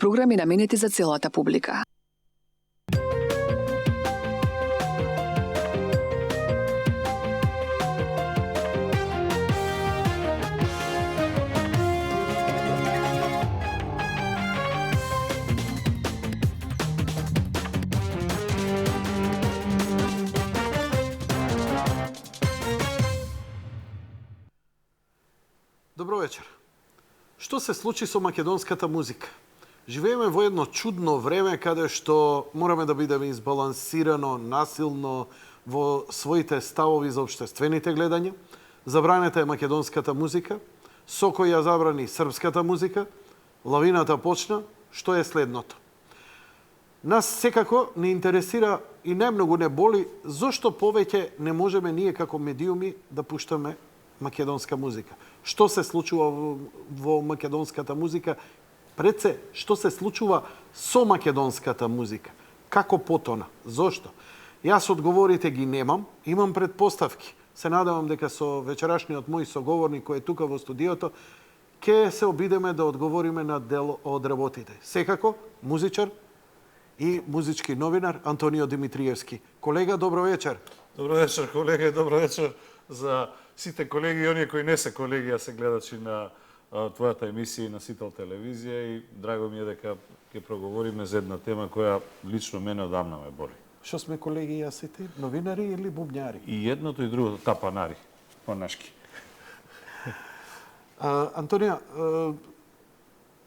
програми наменети за целата публика. Добро вечер. Што се случи со македонската музика? Живееме во едно чудно време каде што мораме да бидеме избалансирано, насилно во своите ставови за општествените гледања. Забранета е македонската музика, Сокој ја забрани српската музика, лавината почна, што е следното? Нас секако не интересира и најмногу не боли зошто повеќе не можеме ние како медиуми да пуштаме македонска музика. Што се случува во македонската музика? Пред се, што се случува со македонската музика? Како потона? Зошто? Јас одговорите ги немам, имам предпоставки. Се надевам дека со вечерашниот мој соговорник кој е тука во студиото, ќе се обидеме да одговориме на дел од работите. Секако, музичар и музички новинар Антонио Димитриевски. Колега, добро вечер. Добро вечер, колега, добро вечер за сите колеги и оние кои не се колеги, а се гледачи на твојата емисија и на Сител телевизија, и драго ми е дека ќе проговориме за една тема која лично мене одамна ме боли. Што сме колеги и сите? Новинари или бубњари? И едното и другото тапанари, по-нашки. Антонија,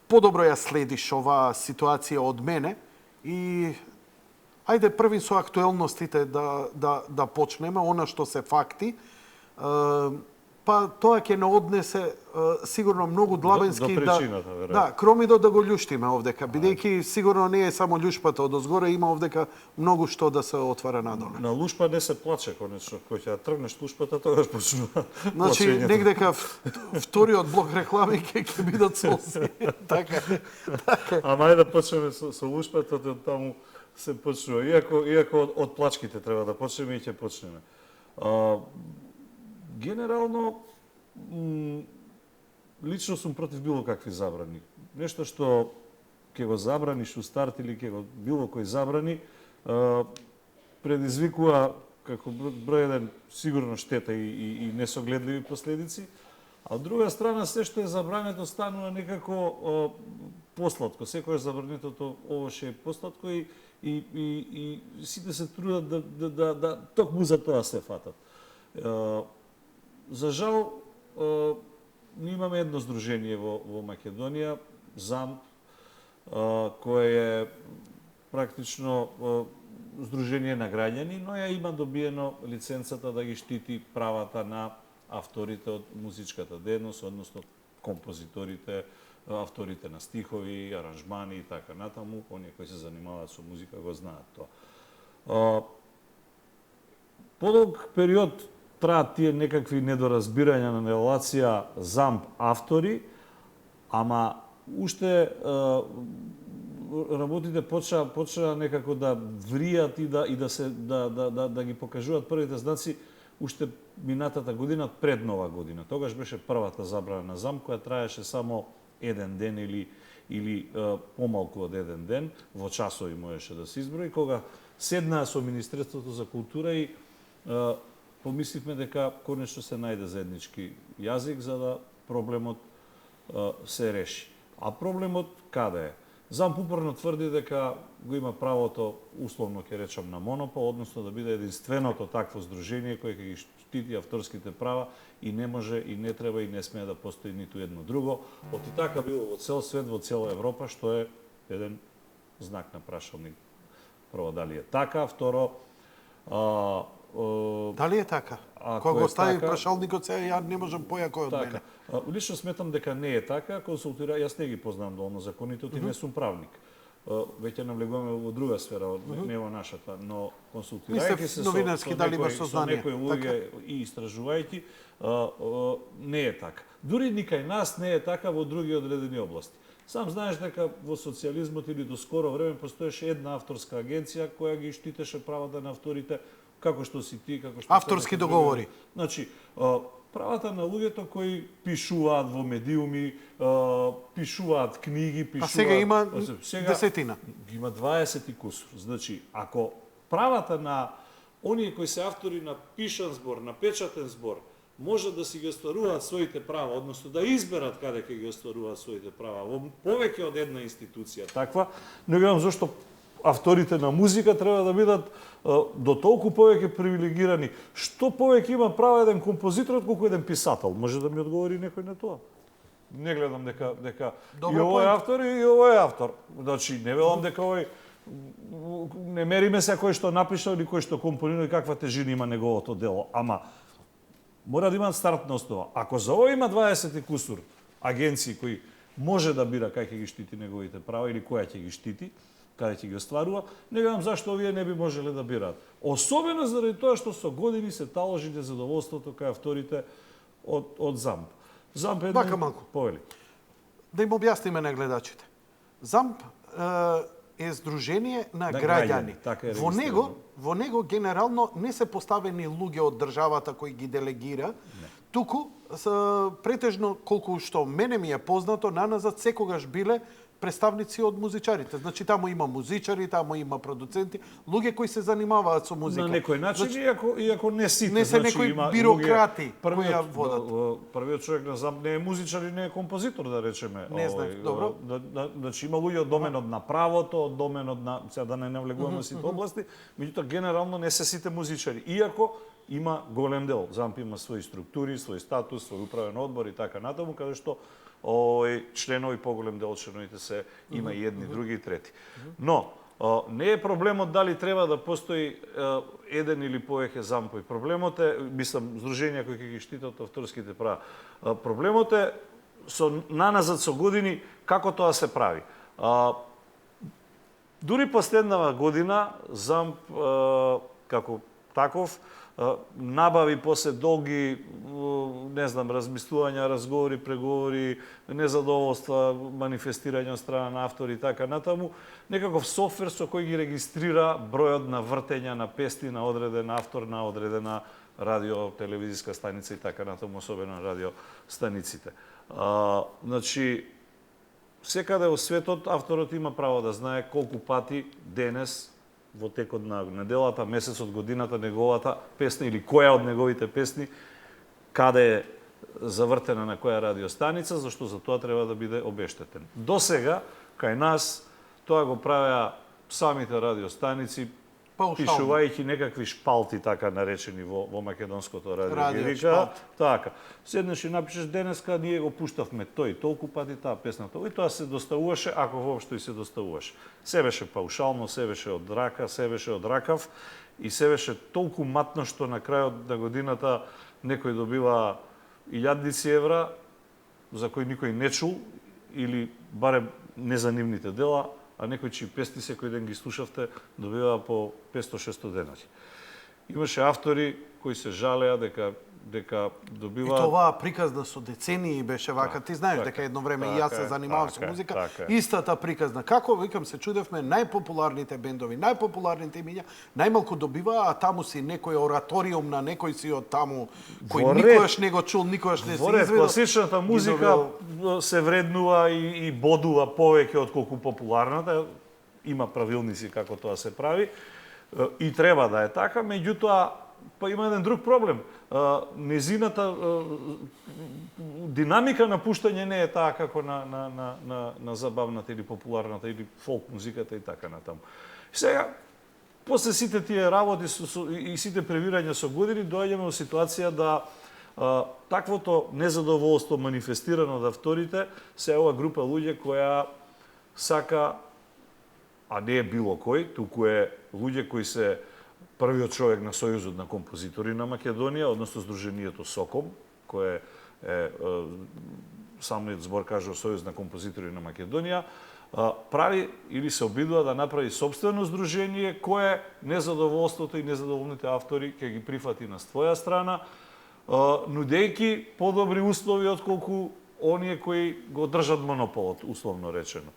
подобро ја следиш оваа ситуација од мене и ајде први со актуелностите да почнеме, она што се факти. Па тоа ќе не однесе сигурно многу длабенски до причината, веројатно. Да, кромидо да го љуштиме овдека, бидејќи сигурно не е само љушпата од озгоре, има овдека многу што да се отвара надоле. На лушпа не се плаче конечно, кој ќе тргнеш лушпата, тогаш почнува. Значи негдека вториот блок реклами ќе бидат солзи. Така. Ама ајде да почнеме со лушпата, таму се почнува. Иако од плачките треба да почнеме и ќе почнеме. Генерално, лично сум против било какви забрани. Нешто што ќе го забраниш у старт или ќе го било кој забрани, предизвикува како број еден сигурно штета и несогледливи последици, а од друга страна се што е забрането станува некако посладко. Секој забранетото овоше е посладко и сите се трудат да токму за тоа се фатат. За жал, ние имаме едно здружение во Македонија, ЗАМП, кое е практично здружение на граѓани, но ја има добиено лиценцата да ги штити правата на авторите од музичката дејност, односно композиторите, авторите на стихови, аранжмани и така натаму. Оние кои се занимаваат со музика го знаат тоа. Подолг период траат тие некакви недоразбирања на релација ЗАМП автори, ама уште работите почна некако да вријат и да ги покажуваат првите знаци уште минатата година пред Нова година. Тогаш беше првата забрана на ЗАМП која траеше само еден ден или помалку од еден ден, во часови можеше да се изброи, кога седнаа со Министерството за култура и помисливме дека конечно се најде заеднички јазик за да проблемот се реши. А проблемот каде е? ЗАМП упорно тврди дека го има правото, условно ќе речам, на монопол, односно да биде единственото такво здружение кој ќе ги штити авторските права и не може и не треба и не смее да постои ниту едно друго. Оти така било во цел свет, во цела Европа, што е еден знак на прашалник. Прво, дали е така, второ, дали е така? Кога го стави прашалникот сега, ја не можам појако од мене. Лично сметам дека не е така, јас не ги познавам доволно законите, и не сум правник. Веќе навлегуваме во друга сфера, не во нашата, но консултирајќи се со некои луѓе и истражувајќи, не е така. Дури никај нас не е така во други одредени области. Сам знаеш дека во социјализмот или до скоро време постоеше една авторска агенција која ги штитеше правата на авторите, како што си ти, како што авторски договори. Значи, правата на луѓето кои пишуваат во медиуми, пишуваат книги, пишуваат... А сега има Сега десетина. има 20 и кусур. Значи, ако правата на оние кои се автори на пишан збор, на печатен збор, може да си ги остваруваат своите права, односно да изберат каде ќе ги остваруваат своите права, во повеќе од една институција таква, не гледам зашто авторите на музика треба да бидат до толку повеќе привилегирани. Што повеќе има права еден композитор отколку еден писател? Може да ми одговори некој на тоа? Не гледам дека и овој е автор и овој е автор. Значи, не велам дека овој не мериме се кој што напишал или кој што компонира и каква тежина има неговото дело, ама мора да имаат стартна основа. Ако за ова има 20 и кусур агенции кои може да бира кај ќе ги штити неговите права или која ќе ги штити, каде ќе ги остварува, не гледам зашто овие не би можеле да бираат. Особено заради тоа што со години се таложи незадоволството кај авторите од ЗАМП. ЗАМП е Бака малку. Повели. Да им објасниме на гледачите. ЗАМП е здружение на граѓани. Така е Во него генерално не се поставени луѓе од државата кои ги делегира, туку претежно колку што мене ми е познато, наназад секогаш биле представници од музичарите. Значи таму има музичари, таму има продуценти, луѓе кои се занимаваат со музика. На некој начин, значи, иако не сите. не се некои бирократи кои ја водат. Првиот човек на ЗАМП не е музичар и не е композитор, да речеме. Не знам, добро. Значи има луѓе од доменот на правото, од доменот на, сега да не навлегуваме сите области, меѓутоа генерално не се сите музичари. Иако има голем дел. ЗАМП има своји структури, свој статус, свој управен одбор и така натаму, каде што членови, поголем дел од членовите се има и едни, други и трети. Но, не е проблемот дали треба да постои еден или повеќе ЗАМПови. Проблемот е, мислам, здруженија кои ќе ги штитат авторските права. Проблемот е наназад со години како тоа се прави. Дури последнава година ЗАМП како таков набави после долги, не знам, размислувања, разговори, преговори, незадоволства, манифестирања од страна на автори и така натаму, некаков софтвер со кој ги регистрира бројот на вртења на песни на одреден автор, на одредена радио, телевизиска станица и така натаму, особено на радио станиците. Значи, секаде во светот авторот има право да знае колку пати денес во текот на неделата, месецот, годината, неговата песна или која од неговите песни, каде е завртена на која радиостаница, зашто за тоа треба да биде обештетен. До сега, кај нас, тоа го правеа самите радиостаници, пишувајќи некакви шпалти, така наречени во македонското радио. Така. Седнеш и напишеш денеска, ние го пуштавме тој толку пати таа песната. И тоа се доставуваше, ако воопшто и се доставуваше. Се беше паушално, се беше од рака, се беше од ракав и се беше толку матно што на крајот на годината некој добива 1000 евра за кои никој не чул или барем незанимните дела, а некој чии песни секој ден ги слушавте, добиваа по 500-600 денари. Имаше автори кои се жалеа дека добиваат... И тоа приказна со децении беше вака. Ти знаеш дека едно време и јас се занимавам со музика. Истата приказна. Како, викам, се чудевме, најпопуларните бендови, најпопуларните имиња, најмалку добиваа, а таму си некој ораториум на некој си од таму, кој никогаш не го чул, никогаш не се изведел. Класичната музика се вреднува и бодува повеќе од колку популарната. Има правилници како тоа се прави. И треба да е така, меѓутоа, па има еден друг проблем. Незината динамика на пуштање не е таа како на забавната или популарната или фолк музиката и така натаму. Сега, после сите тие работи и сите превирања со години, доаѓаме во ситуација да таквото незадоволство манифестирано од авторите се ова група луѓе која сака, а не е било кој, туку е луѓе кои се првиот човек на Сојузот на композитори на Македонија, односно Сдруженијето СОКОМ, кој е самиот збор кажува Сојуз на композитори на Македонија, прави или се обидува да направи сопствено здружение кое незадоволството и незадоволните автори ќе ги прифати на своја страна, нудејќи подобри услови отколку оние кои го држат монополот, условно речено.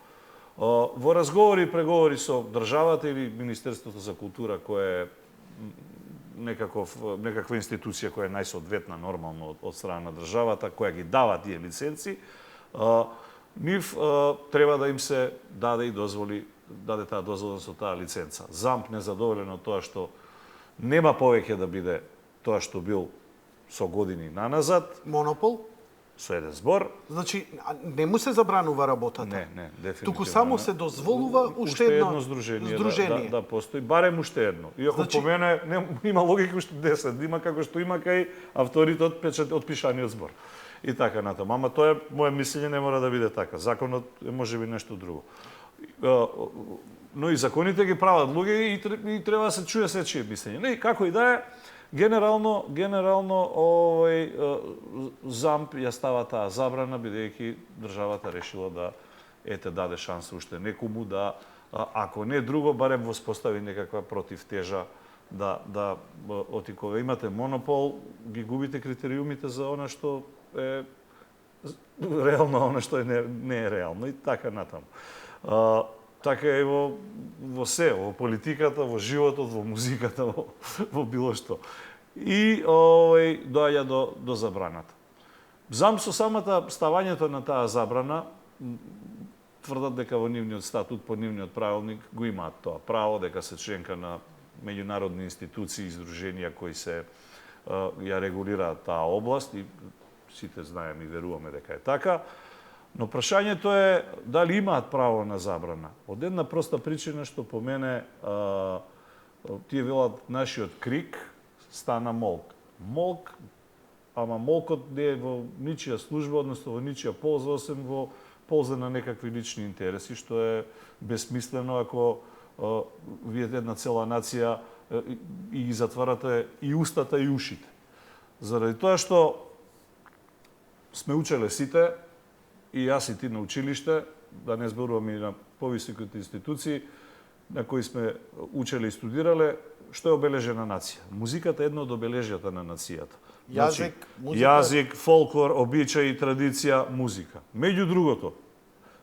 Во разговори и преговори со државата или Министерството за култура, кое е некаква институција која е најсоодветна нормално од страна на државата, која ги дава тие лиценци, нив треба да им се даде таа дозвола со таа лиценца. ЗАМП незадоволен од тоа што нема повеќе да биде тоа што бил со години наназад, Монопол? со еден збор. Значи, не му се забранува работата? Не, дефинитивно. Туку само се дозволува уште едно здружение. Да постои, барем уште едно. Иако Значи... по мене има логика уште 10, има како што има кај авторите од пишаниот збор. И така натаму. Ама тоа е мое мислење, не мора да биде така. Законот е можеби нешто друго. Но и законите ги прават луѓе и треба да се чуе сечие мислење. Не, како и да е, генерално ЗАМП ја става таа забрана, бидејќи државата решила да даде шанса уште некому да, ако не друго, барем воспостави некаква противтежа да оти кога имате монопол, ги губите критериумите за она што е реално, она што не е реално и така натаму. Така е во се, во политиката, во животот, во музиката, во било што. И доаѓа до забраната. ЗАМП со самата ставањето на таа забрана, тврдат дека во нивниот статут, по нивниот правилник, го имаат тоа право, дека се членка на меѓународни институции и издруженија кои се ја регулираат таа област и сите знаеме и веруваме дека е така. Но прашањето е дали имаат право на забрана. Од една проста причина што по мене тие велат нашиот крик стана молк. Молк, ама молкот не е во ничија служба, односно во ничија полза, освен во полза на некакви лични интереси, што е безсмислено ако вие една цела нација и ги затварате и устата и ушите. Заради тоа што сме учеле сите, и јас и ти на училиште, да не зборуваме и на повисоките институции на кои сме учели и студирале, што е обележена нација. Музиката е едно од обележјата на нацијата. Јазик, музика... Јазик, фолклор, обичаи, традиција, музика. Меѓу другото,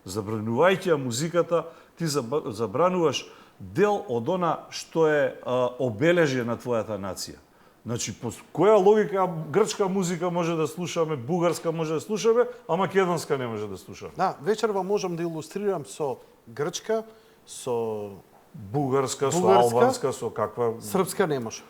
забранувајќи музиката, ти забрануваш дел од она што е обележје на твојата нација. Значи, по која логика грчка музика може да слушаме, бугарска може да слушаме, а македонска не може да слушаме? Да, вечерва можам да илустрирам со грчка, со бугарска, со албанска, со каква... Српска не може.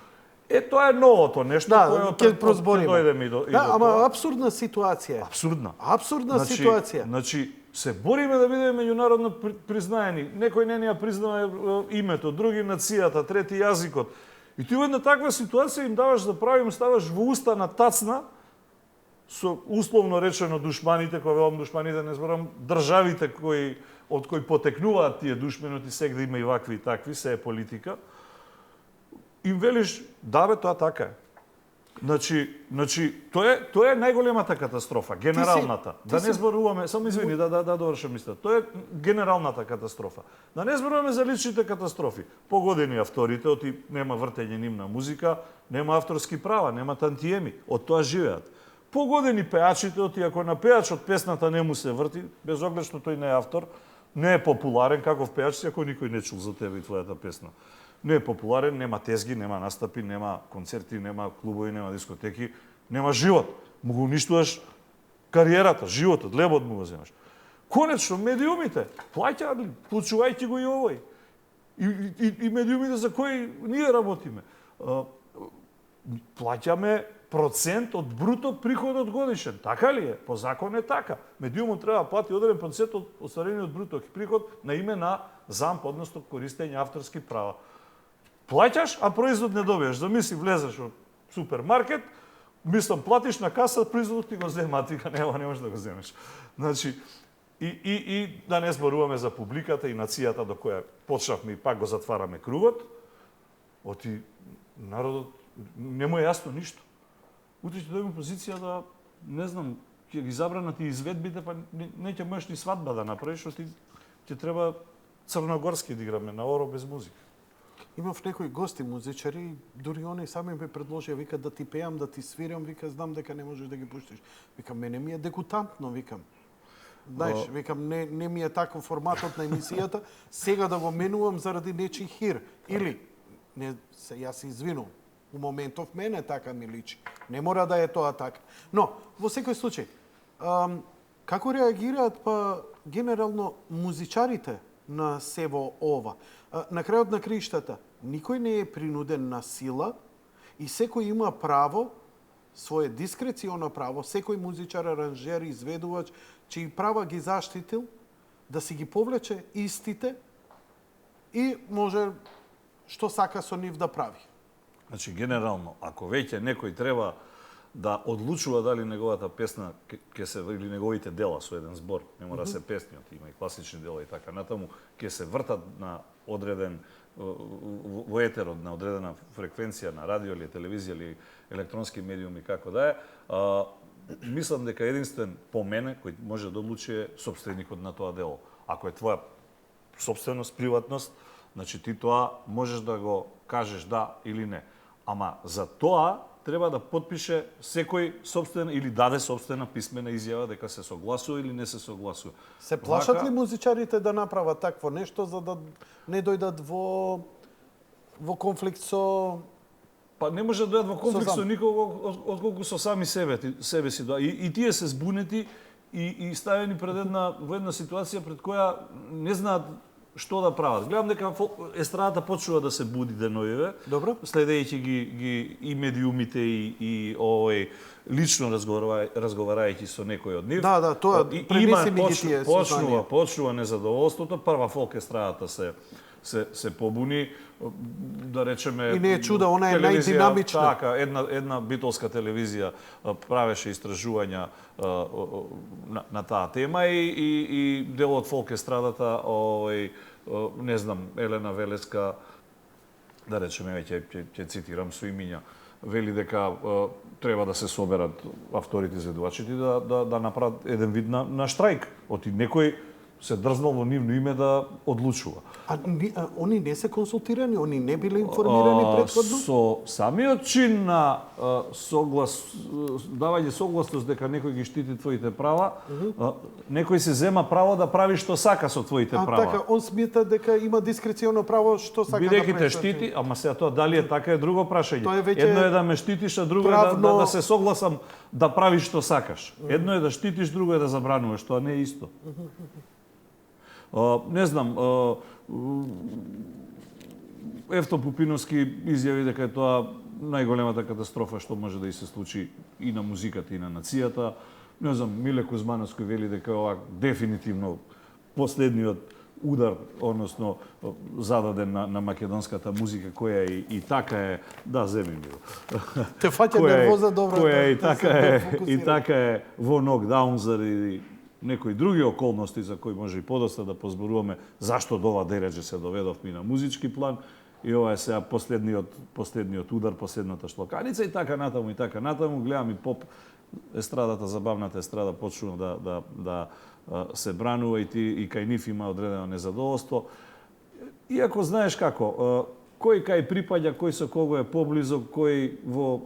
Тоа е новото нешто кое ќе прозбориме. Дојдеме и до ама абсурдна ситуација. Абсурдна ситуација. Значи, се бориме да бидеме меѓународно признаени. Некој не ни ја признава името, други нацијата, трети јазикот. И ти во една таква ситуација им даваш да правим, ставаш во уста на тацна со условно речено душманите, кога велам душманите, не зборам државите од кои потекнуваат тие душмани, сега да има и вакви и такви, се е политика. Им велиш, да бе, тоа така е. Значи, тоа е најголемата катастрофа, генералната. Да не зборуваме, само извини, да довршам мислата. Тоа е генералната катастрофа. Да не зборуваме за личните катастрофи. Погодени авторите, оти нема вртење ним на музика, нема авторски права, нема тантиеми, од тоа живеат. Погодени пеачите, оти ако на пеачот песната не му се врти, без оглед што тој не е автор, не е популарен каков пеач, ако никој не чул за тебе и твојата песна. Не е популарен, нема тезги, нема настапи, нема концерти, нема клубови, нема дискотеки, нема живот. Му го уништуваш кариерата, животот, лебот му го земаш. Конечно, медиумите, плаќаат ли, почувајќи го и овој. И медиумите за кои ние работиме. Плаќаме процент од бруто приходот годишен. Така ли е? По закон е така. Медиумот треба да плати одреден процент од остварениот бруто приход на име на ЗАМП, односно користење авторски права. Плаќаш, а производ не добиеш. Замисли, влезеш во супермаркет, мислам, платиш на каса, производот ти го зема, ти не можеш да го земеш. Значи, и да не зборуваме за публиката и нацијата до која почнавме и пак го затвараме кругот, оти народот не му е јасно ништо. Утре ќе дојме позиција да, не знам, ќе ги забранат и изведбите, па не ќе можеш ни свадба да направиш, оти ќе треба црногорски да играме на оро без музика. Имав некои гости музичари, дури они сами ме предложија, вика да ти пеам, да ти свирам, вика знам дека не можеш да ги пуштиш. Викам, мене ми е дегутантно, викам. Знаеш, викам, не ми е таков форматот на емисијата, сега да го менувам заради нечи хир. Или, јас се извинувам, У моментов мене така ми личи. Не мора да е тоа така. Но, во секој случај, како реагираат па генерално музичарите на сево ова? На крајот на криштата, никој не е принуден на сила и секој има право, свое дискреционо право, секој музичар, аранжер, изведувач, чии права ги заштитил, да си ги повлече истите и може што сака со нив да прави. Значи, генерално, ако веќе некој треба да одлучува дали неговата песна ќе се или неговите дела со еден збор, не мора се песни, има и класични дела и така натаму, ќе се вртат на одреден во етерот на одредена фреквенција на радио или телевизија или електронски медиуми како да е, мислам дека единствен по мене кој може да одлучи е сопственикот на тоа дело. Ако е твоја сопственост, приватност, значи ти тоа можеш да го кажеш да или не. Ама за тоа треба да потпише секој собствена или даде собствена писмена изјава дека се согласува или не се согласува. Се плашат ли музичарите да направат такво нешто за да не дојдат во конфликт со... Па не може да дојдат во конфликт со никого отколку со сами себе си. И тие се збунети и ставени во една ситуација пред која не знаат што да прават. Гледам дека естрадата почнува да се буди деновиве. Добро. Следејќи ги и медиумите и лично разговарајќи со некој од нив. Да, тоа пренеси ми ги тие сознанија. Почнува незадоволството. Прва фолк естрадата се побуни, да речеме... И не е чуда, она е најдинамична. Така, една битолска телевизија правеше истражувања на таа тема и дел од фолк естрадата, не знам, Елена Велеска, да речеме, ќе цитирам со имиња, вели дека треба да се соберат авторите и изведувачите да направат еден вид на штрајк. Оти некој се дрзнал во нивно име да одлучува. Они не се консултирани, они не биле информирани претходно? Со самиот чин на давање согласност дека некој ги штити твоите права, некој се зема право да прави што сака со твоите права. Така, он смета дека има дискреционо право што сака да прави. Бидејќи те штити, ама сега тоа дали е така е друго прашање. Едно е да ме штитиш, а друго е да се согласам да правиш што сакаш. Едно е да штитиш, друго е да забрануваш, тоа не е исто. Не знам, Евто Пупиновски изјави дека е тоа најголемата катастрофа што може да и се случи и на музиката и на нацијата. Не знам, Миле Кузмановски вели дека ова дефинитивно последниот удар, односно зададен на македонската музика, која и така е, да, земи ми го. Те фаќа нервоза добро. Која и така е во нокдаун заради некои други околности за кои може и подоста да позборуваме зашто до ова дереже се доведовме на музички план и ова е сега последниот удар, последната шлоканица и така натаму, гледам и поп естрадата, забавната естрада почнува да се бранува и кај нив има одредено незадоволство. Иако знаеш како, кој кај припаѓа, кој со кого е поблизок, кој во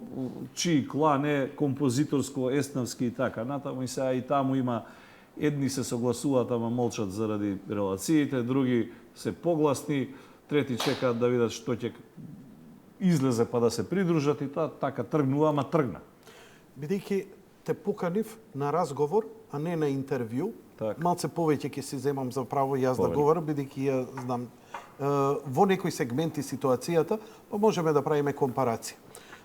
чии клан е композиторско, еснавски и така натаму и сега и таму има едни се согласуваат, ама молчат заради релациите, други се погласни, трети чекаат да видат што ќе излезе па да се придружат и така тргнува, ама тргна. Бидејќи те поканив на разговор, а не на интервју, малце повеќе ќе си земам за право јас да говорам, бидејќи ја знам во некои сегменти ситуацијата, па можеме да правиме компарација.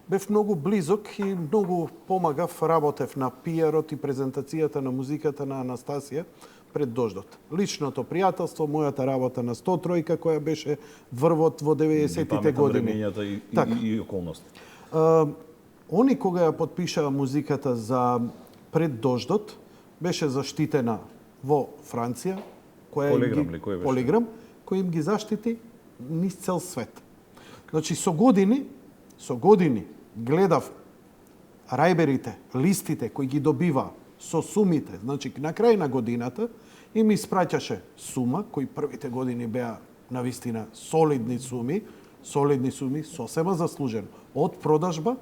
Бев многу близок и многу помагав, работев на пиарот и презентацијата на музиката на Анастасија пред дождот. Личното пријателство, мојата работа на 103 која беше врвот во 90-тите години. И околности. Они кога ја подпишаа музиката за пред дождот, беше заштитена во Франција, Полиграм, кој им ги заштити низ цел свет. Значи со години гледав рајберите, листите кои ги добива со сумите, значи на крај на годината и ми испраќаше сума, кои првите години беа навистина солидни суми, сосема заслужено, од продажба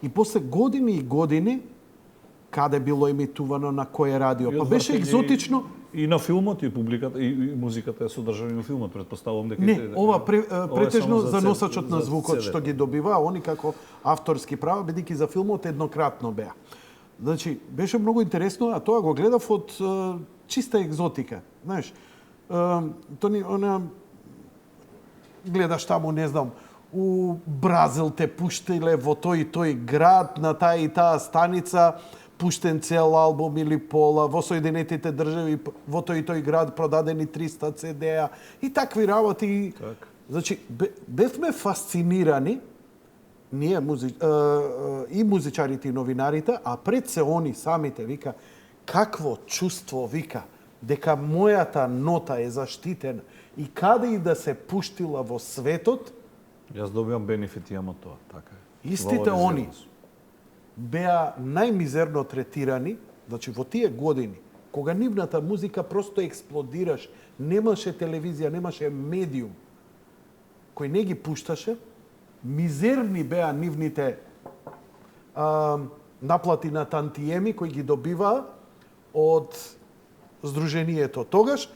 и после години и години каде било емитувано на кој радио. Па беше екзотично И на филмот и публиката и музиката е содржана на филмот, претпоставувам дека Не, ова претежно за CD, носачот на звукот CD. што ги добива, они како авторски права, бидејќи за филмот еднократно беа. Значи, беше многу интересно, а тоа го гледав од чиста екзотика. Знаеш, она гледаш таму, не знам, у Бразил те пуштиле во тој и тој град, на таа и таа станица, пуштен цел албум или пола, во Соединетите држави, во тој и тој град продадени 300 CD-а и такви работи. Так. Значи, бевме фасцинирани, ние и музичарите и новинарите, а пред се они самите, вика, какво чувство, вика, дека мојата нота е заштитена и каде и да се пуштила во светот, Јас добивам бенефити од тоа, така е. истите они Валоризираност. беа најмизерно третирани, значи во тие години, кога нивната музика просто експлодираш, немаше телевизија, немаше медиум кој не ги пушташе, мизерни беа нивните наплати на тантиеми кои ги добиваа од Сдруженијето тогаш,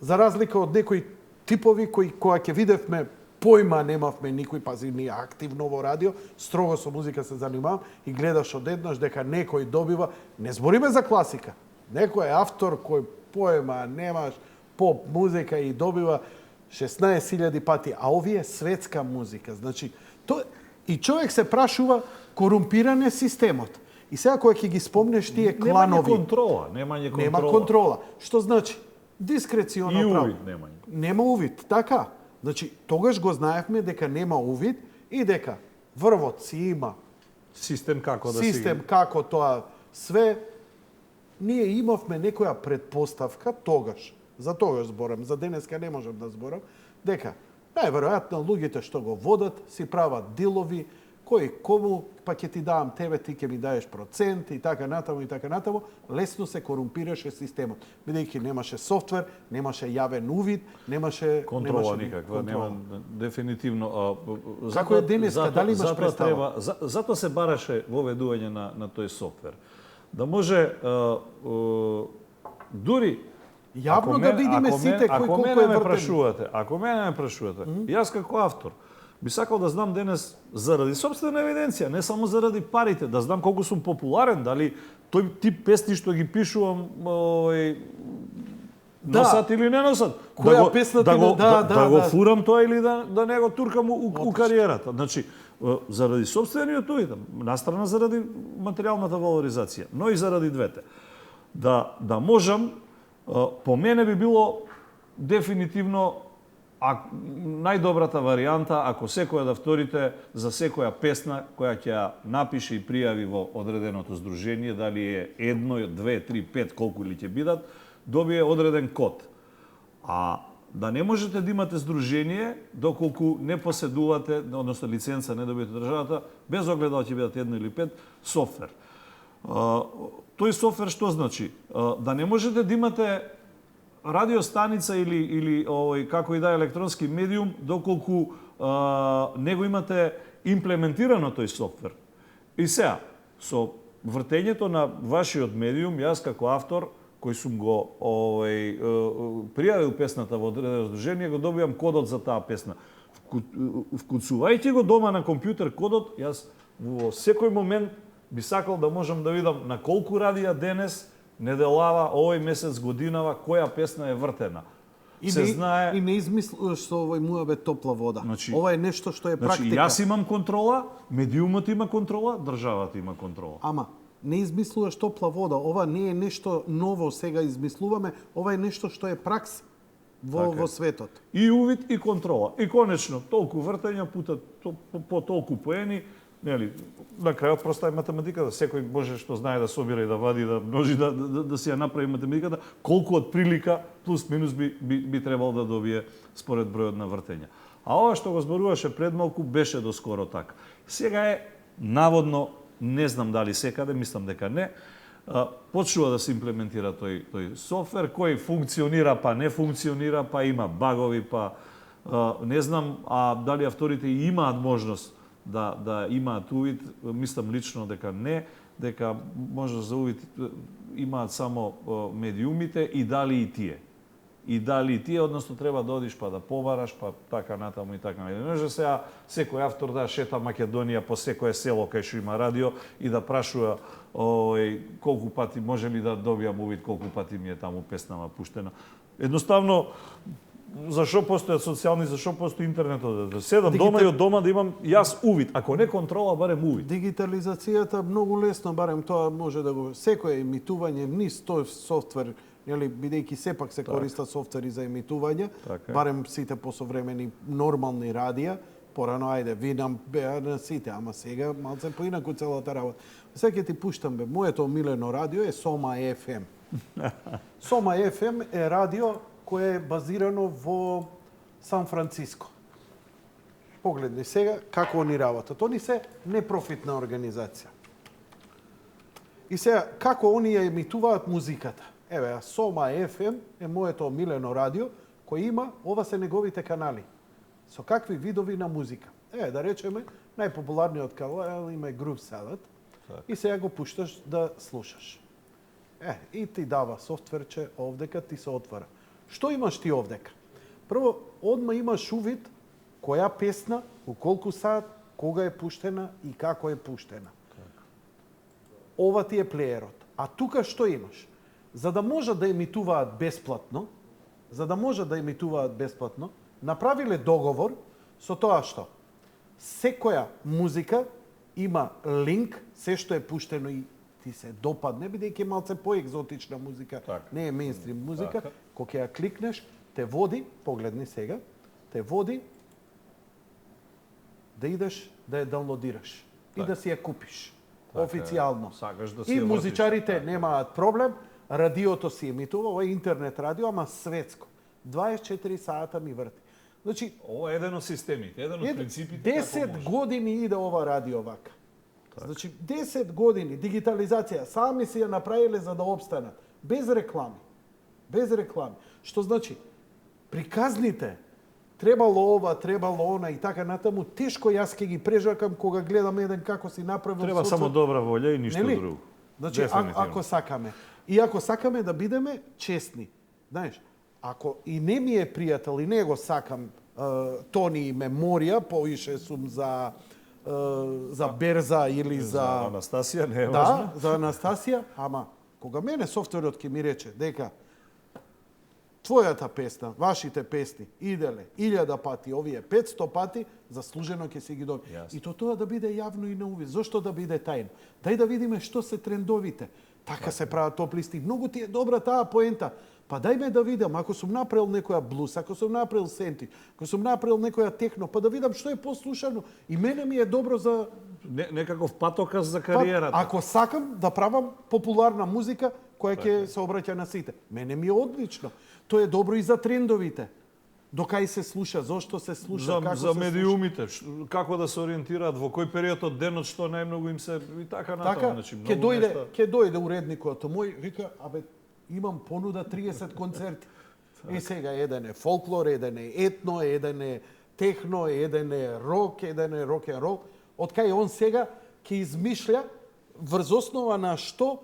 за разлика од некои типови кои кога ќе видевме појма немавме никој, пази, ние активно во радио, строго со музика се занимавам и гледаш одеднаш дека некој добива, не збориме за класика, некој е автор кој појма немаш, поп музика и добива 16.000 пати, а овие светска музика. Значи, и човек се прашува, корумпиран е системот. И сега кога ќе ги спомнеш тие кланови, Немање контрола. нема контрола. Што значи? Дискреционо И право. увид немање. Нема увид, така. Значи, тогаш го знаевме дека нема увид и дека врвот си има Систем како да систем како тоа све. Ние имавме некоја предпоставка тогаш, за тогаш зборам, за денеска не можам да зборам, дека најверојатно луѓето што го водат си прават дилови, кој кому, па ќе ти давам тебе, ти ќе ми даеш процент и така натаму, лесно се корумпираше системот. Бидејќи немаше софтвер, немаше јавен увид, немаше контрола никаква, нема дефинитивно. Како е денеска, дали имаш представа? Затоа се бараше воведување на тој софтвер. Да може дури Јавно да видиме сите кој колку е вртен. Ако мене ме прашувате, јас како автор би сакал да знам денес заради собствена евиденција, не само заради парите, да знам колку сум популарен, дали тој тип песни што ги пишувам носат или не носат. Која песна ти да го фурам тоа или да не го туркам у кариерата. Значи, заради собствениот увид, настрана заради материјалната валоризација, но и заради двете. Да можам, по мене би било дефинитивно најдобрата варијанта ако секој од авторите за секоја песна која ќе ја напише и пријави во одреденото здружение, дали е 1, 2, 3, 5, колку ли ќе бидат, добие одреден код. А да не можете да имате здружение доколку не поседувате, односно лиценца не добиете државата, без оглед да ќе бидат 1 или 5, софтвер. Тој софтвер што значи? Да не можете да имате радиостаница или како и да електронски медиум доколку не го имате имплементирано тој софтвер. И сега, со вртењето на вашиот медиум, јас како автор кој сум го пријавил песната во одредено здружение, го добивам кодот за таа песна. Вкуцувајќи го дома на компјутер кодот, јас во секој момент би сакал да можам да видам на колку радија денес, неделава, овој месец, годинава, која песна е вртена. И не измислуваш со овој муабет топла вода. Значи, ова е нешто што е практика. Значи, јас имам контрола, медиумот има контрола, државата има контрола. Ама, не измислуваш топла вода. Ова не е нешто ново сега измислуваме, ова е нешто што е пракса во светот. И увид и контрола. И конечно, толку вртења пута по толку поени, нели, на крајот проста е математиката, секој може што знае да собира и да вади, да множи, да си ја направи математиката, колку од прилика плюс минус би требало да добие според бројот на вртења. А ова што го зборуваше пред малку беше доскоро така. Сега е наводно, не знам дали секаде, мислам дека не, почнува да се имплементира тој софтвер кој функционира, па не функционира, па има багови, па не знам, а дали авторите имаат можност да имаат увид, мислам лично дека не, дека може за увид имаат само медиумите и дали и тие. И дали и тие, односно треба да одиш па да побараш, па така натаму и така натаму. Не може сега секој автор да шета Македонија по секое село кај што има радио и да прашува колку пати може ли да добијам увид, колку пати ми е таму песнава пуштена. Едноставно, зашо постојат социјални, зашо постои интернетот? Да седам дома и од дома да имам јас увид, ако не контрола, барем увид. Дигитализацијата многу лесно, барем тоа може да го секое емитување низ тој софтвер, нели, бидејќи сепак се користат софтвери за емитување, барем сите посовремени нормални радија, порано ајде, ви нам беа на сите, ама сега малце поинаку целата работа. Сега ќе ти пуштам бе, моето омилено радио е Сома FM. Сома FM е радио кое е базирано во Сан Франциско. Погледни сега како они работат. Они се непрофитна организација. И сега, како они ја емитуваат музиката? Еве, Сома FM е моето омилено радио, кој има, ова се неговите канали. Со какви видови на музика. Да речеме, најпопуларниот канал има Groove Salad. И сега го пушташ да слушаш. И ти дава софтверче овдека, ти се отвара. Што имаш ти овдека? Прво, одма имаш увид која песна, у колку саат, кога е пуштена и како е пуштена. Ова ти е плеерот. А тука што имаш? За да можат да емитуваат бесплатно, направиле договор со тоа што секоја музика има линк, се што е пуштено и ти се допадне, бидејќи малце поекзотична музика, не е мејнстрим музика, кога ќе ја кликнеш, те води, погледни сега, те води да идеш да ја даунлодираш и да си ја купиш официјално. И музичарите немаат проблем, радиото си емитува, ова е интернет радио, ама светско. 24 сата ми врти. Значи, ова е еден од системите, еден од принципите. 10 години иде ова радио вака. Значи, 10 години дигитализација, сами си ја направиле за да обстанат. Без реклами. Што значи, приказните, требало ова, требало она и така натаму, тешко јас ќе ги прежакам кога гледам еден како си направил. Треба само добра волја и ништо друго. Значи, ако сакаме. И ако сакаме да бидеме честни, знаеш, ако и не ми е пријател и не го сакам Тони и Меморија, повише сум за Берза или за Анастасија, не е важно. Да, за Анастасија, ама кога мене софтверот ќе ми рече дека твојата песна, вашите песни иделе 1000 пати, овие 500 пати, заслужено ќе си ги доби. И тоа да биде јавно и на увид. Зошто да биде тајно? Дај да видиме што се трендовите. Така се прават топ листи. Многу ти е добра таа поента. Па дај ме да видам, ако сум направил некоја блус, ако сум направил сенти, ако сум направил некоја техно, па да видам што е послушано. И мене ми е добро за некаков патоказ за кариерата. Ако сакам да правам популарна музика која ќе се обраќа на сите, мене ми е одлично. Тоа е добро и за трендовите. Докај се слуша, зошто се слуша, како за медиумите, како да се ориентираат, во кој период од денот што најмногу им се и така натаму, значи многу нешто. Ќе дојде уредникот мој, вика, имам понуда 30 концерти. И сега еден е фолклор, еден е етно, еден е техно, еден е рок, еден е рок н рол. Од кај он сега ќе измишља врз основа на што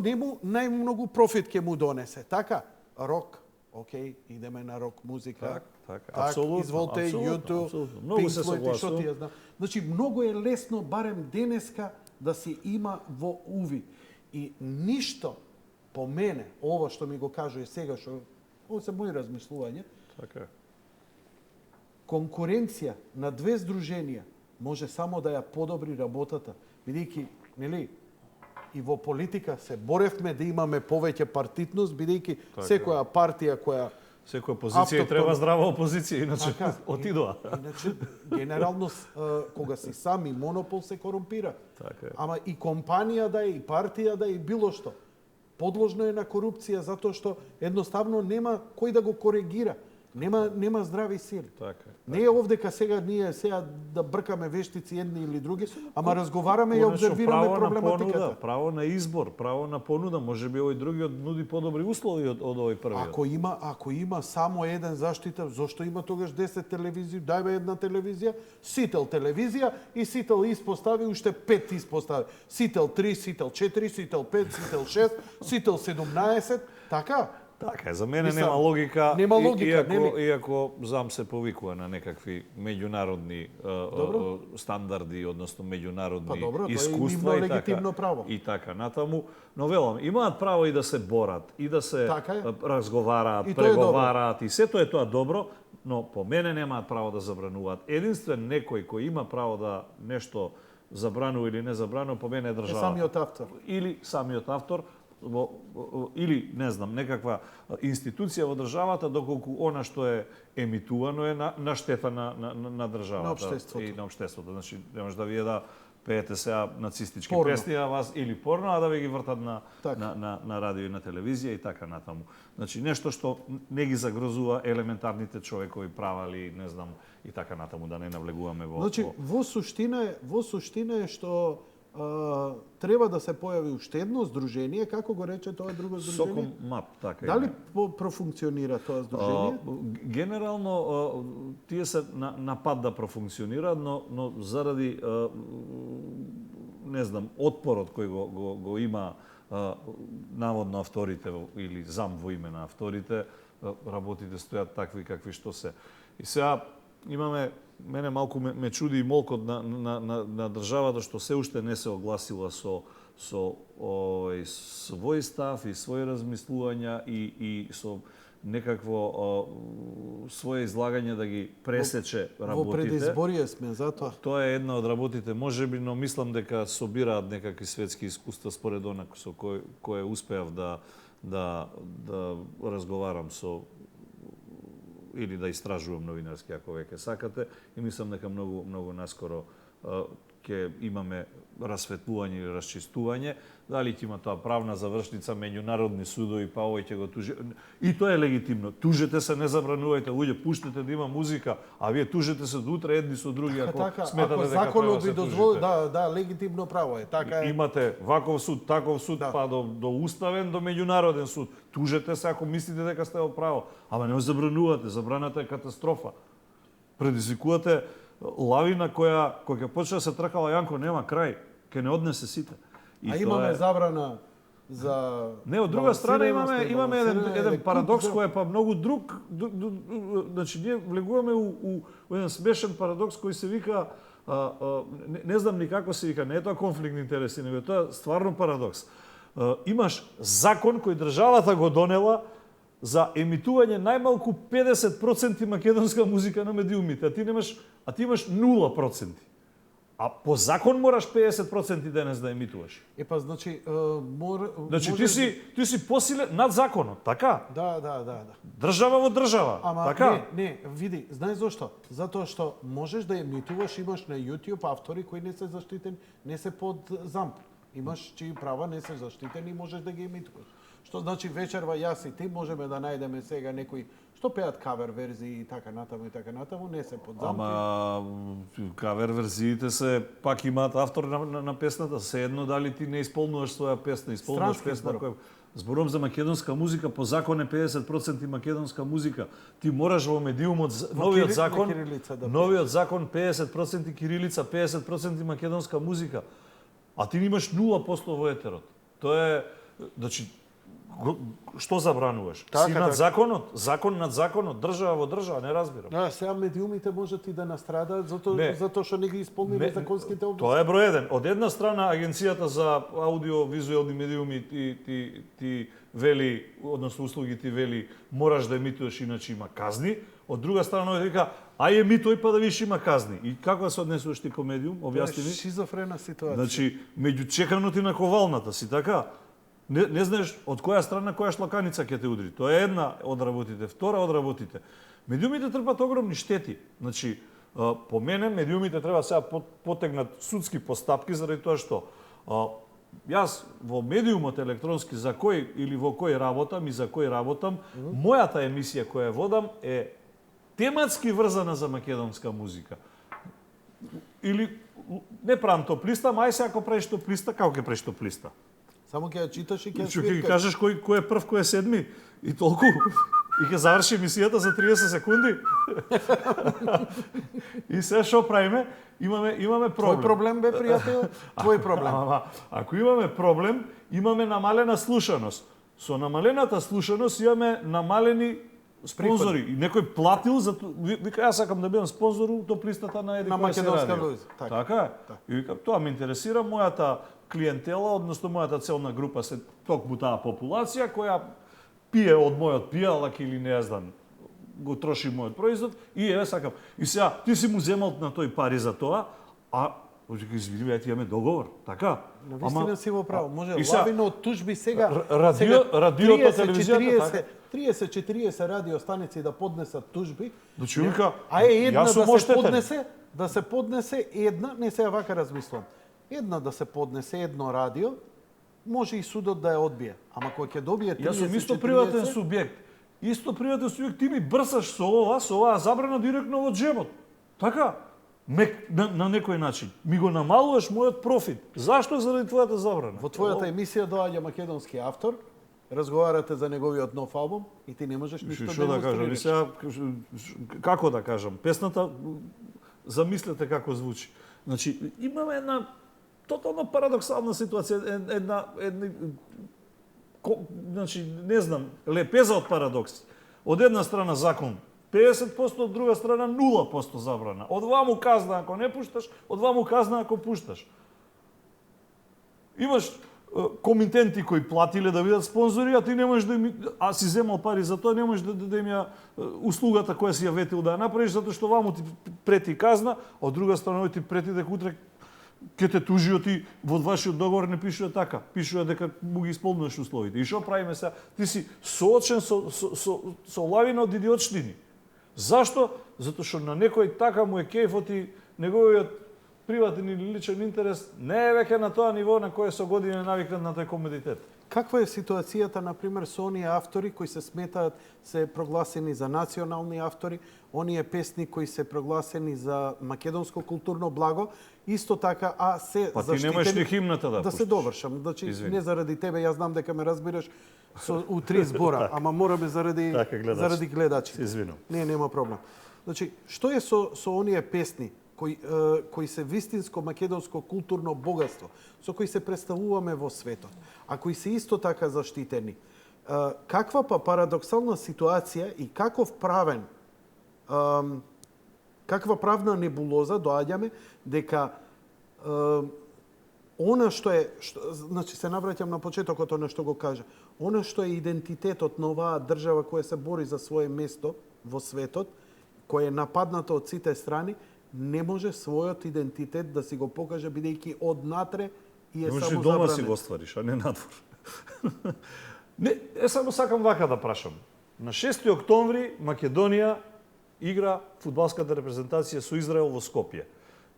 нему најмногу профит ќе му донесе. Така, рок. Океј, идеме на рок музика. Така, апсолутно. Изволте, YouTube, Многу се согласувам. Значи, многу е лесно, барем денеска, да се има во увид. И ништо по мене, ова што ми го кажува сега, ова се мои размислување, така. Конкуренција на две здруженија може само да ја подобри работата, бидејќи, нели, и во политика се боревме да имаме повеќе партитност, бидејќи секоја партија која секоја позиција треба здрава опозиција, иначе отидоа. Иначе генерално кога си сами монопол се корумпира. Така е. Ама и компанија да е, и партија да е, и било што. Подложно е на корупција затоа што едноставно нема кој да го коригира. Нема здрави сили. Така. Не е овдека сега ние сега да бркаме вештици едни или други, ама разговараме и обзервираме проблематиката. Право на избор, право на понуда, можеби овој другиот нуди подобри услови од овој првиот. Ако има само еден заштитар, зошто има тогаш 10 телевизии? Дајме една телевизија, Сител телевизија и Сител испостави уште 5 испостави. Сител 3, Сител 4, Сител 5, Сител 6, Сител 17, така? Така е, за мене нема логика, иако зам се повикува на некакви меѓународни стандарди, односно меѓународни искуства и така натаму. Но велам, имаат право и да се борат, и да се разговараат, преговараат, и сето е тоа добро, но по мене немаат право да забрануваат. Единствен некој кој има право да нешто забранува или не забранува, по мене е државата. Самиот автор. Или самиот автор, или, не знам, некаква институција во државата, доколку она што е емитувано е на штета на државата и на општеството. Значи, немаш да вие да пеете сега нацистички песни, а вас или порно, а да ви ги вртат на радио и на телевизија и така натаму. Значи, нешто што не ги загрозува елементарните човекови права или, не знам, и така натаму, да не навлегуваме во... Значи, во суштина е што треба да се појави уште едно здружение, како го рече тоа друго здружение? Соком МАП, така. Дали профункционира тоа здружение? Генерално тие се на пат да профункционираат, но заради не знам, отпорот кој го има наводно авторите или зам во име на авторите, работите стојат такви какви што се. И сега мене малку ме чуди и молкот на државата што се уште не се огласила со свој став и своји размислувања и со некакво своје излагање да ги пресече работите. Во предизборие сме, затоа. Тоа е една од работите, можеби, но мислам дека собираат некакви светски искуства според она со кое успеав да разговарам со или да истражувам новинарски, ако веќе сакате, и мислам дека многу наскоро ќе имаме расветлување или расчистување. Дали ќе има тоа правна завршница, меѓународни судови, па овој ќе го тужи. И тоа е легитимно. Тужете се, не забранувајте, луѓе, пуштете да има музика, а вие тужете се до утре едни со други, ако сметате дека законот ви дозволи, да, легитимно право е. Така е. Имате ваков суд, таков суд, па до уставен, до меѓународен суд. Тужете се ако мислите дека сте во право, ама не забранувате, забраната е катастрофа. Предизвикувате лавина која ќе почне да се тркала Јанко, нема крај, ќе не однесе сите. А имаме забрана за... Не, од друга страна имаме еден парадокс кој е па многу друг. Значи, ние влегуваме у еден смешен парадокс кој се вика, не знам ни како се вика, не е тоа конфликт на интереси, него е тоа стварно парадокс. Имаш закон кој државата го донела за емитување најмалку 50% македонска музика на медиумите, а ти имаш 0%. А по закон мораш 50% денес да емитуваш. Епа, значи, Значи, ти си посилен над законот, така? Да. Држава во држава, Ама, така? Не, види, знаеш зошто? Затоа што можеш да емитуваш, имаш на YouTube автори кои не се заштитени, не се под замп. Имаш чии права не се заштитени и можеш да ги емитуваш. Што значи вечерва јас и ти можеме да најдеме сега некои што пеат кавер верзии и така натаму, не се под замки. Ама кавер верзиите се пак имаат автор на песната, се едно дали ти не исполнуваш своја песна, исполнуваш песна која зборувам за македонска музика, по закон е 50% македонска музика. Ти мораш во медиумот новиот закон 50% кирилица, 50% македонска музика. А ти имаш 0% во етерот. Тоа е, значи, што забрануваш? Си над законот, закон над законот, држава во држава, не разбирам. Сега медиумите можат и да настрадаат затоа што не ги исполниле законските обврски. Тоа е број еден. Од една страна агенцијата за аудио-визуелни медиуми ти вели, односно услуги ти вели, мораш да емитуваш иначе има казни. Од друга страна вика, ај емитуј па да видиш има казни. И како се однесуваш ти ко медиум? Објасни ми. Шизофрена ситуација. Значи, меѓу чеканото и на ковалната си, така? Не знаеш од која страна која шлаканица ќе те удри. Тоа е една од работите. Втора од работите. Медиумите трпат огромни штети. Значи, по мене, медиумите треба сега потегнат судски постапки заради тоа што јас во медиумот електронски за кој или во кој работам и за кој работам, мојата емисија која водам е тематски врзана за македонска музика. Или не правам топлиста, мај се ако правиш топлиста, како ќе правиш топлиста? Само ќе ја читаш и ќе Што ќе свиркаш. кажеш кој е прв, кој е седми и толку. И ќе заврши емисијата за 30 секунди. И се што правиме? Имаме проблем. Твој проблем бе, пријател? Твој проблем. Ако имаме проблем, имаме намалена слушаност. Со намалената слушаност имаме намалени спонзори. И некој платил за вика јас сакам да бидам спонзор у топлистата на еди На која се македонска радио. луѓе. Така е. И вика тоа ме интересира, мојата клиентела, односно мојата целна група се токму таа популација која пие од мојот пијалак или не знам, го троши мојот производ и еве сакам. И сега ти си му земал на тој пари за тоа, а извини, ја ти имаме договор, така? Навистина си во право. Може и сега- лавина од тужби сега. радиото, телевизијата, така? 30-40 радио станици да поднесат тужби. Значи, вика, А една јас сум да се поднесе една, не се вака размислам. Една да се поднесе едно радио, може и судот да ја одбие. Ама кој ќе добие 30-40... Јас сум исто приватен субјект. Исто приватен субјект, ти ми брсаш со оваа забрана директно во джебот. Така? На некој начин. Ми го намалуваш мојот профит. Зашто заради твојата забрана? Во твојата емисија доаѓа македонски автор, разговарате за неговиот нов албум и ти не можеш ништо Што да кажам? И сега, како да кажам? Песната, замислете како звучи. Значи, имаме една тотално парадоксална ситуација, значи, не знам, лепеза од парадокси. Од една страна закон 50%, од друга страна 0% забрана. Од ваму казна ако не пушташ, од ваму казна ако пушташ. Имаш комитенти кои платиле да бидат спонзори, а ти не можеш да им, а си земал пари за тоа, не можеш да им ја услугата која си ја ветил да ја направиш, затоа што ваму ти прети казна, а од друга страна ти прети дека утре ќе те тужи, ти во вашиот договор не пишува така. Пишува дека му ги исполнуваш условите. И што правиме сега? Ти си соочен со лавина од идиотштини. Зашто? Затоа што на некој така му е кејфот и неговиот приватен или личен интерес не е веќе на тоа ниво на кое со години навикнат на тој комодитет. Каква е ситуацијата, например, со оние автори кои се сметаат, се прогласени за национални автори, оние песни кои се прогласени за македонско културно благо, исто така, а се Па ти заштитени... немаш ни химната да Да се пуштиш. довршам, значи Извини. не заради тебе, јас знам дека ме разбираш у три збора, ама мораме заради Така, гледачи. заради гледачи. Се извинувам. Не, нема проблем. Значи, што е со оние песни кои се вистинско македонско културно богатство, со кои се представуваме во светот, а кои се исто така заштитени? Каква па парадоксална ситуација и каква правна небулоза доаѓаме дека она што е, значи се навраќам на почетокот она што го кажа, она што е идентитетот на оваа држава која се бори за свое место во светот, која е нападната од сите страни, не може својот идентитет да си го покаже бидејќи однатре и е Може само и дома забранет. си го оствариш, а не надвор. Не, само сакам вака да прашам. На 6 октомври Македонија игра фудбалската репрезентација со Израел во Скопје.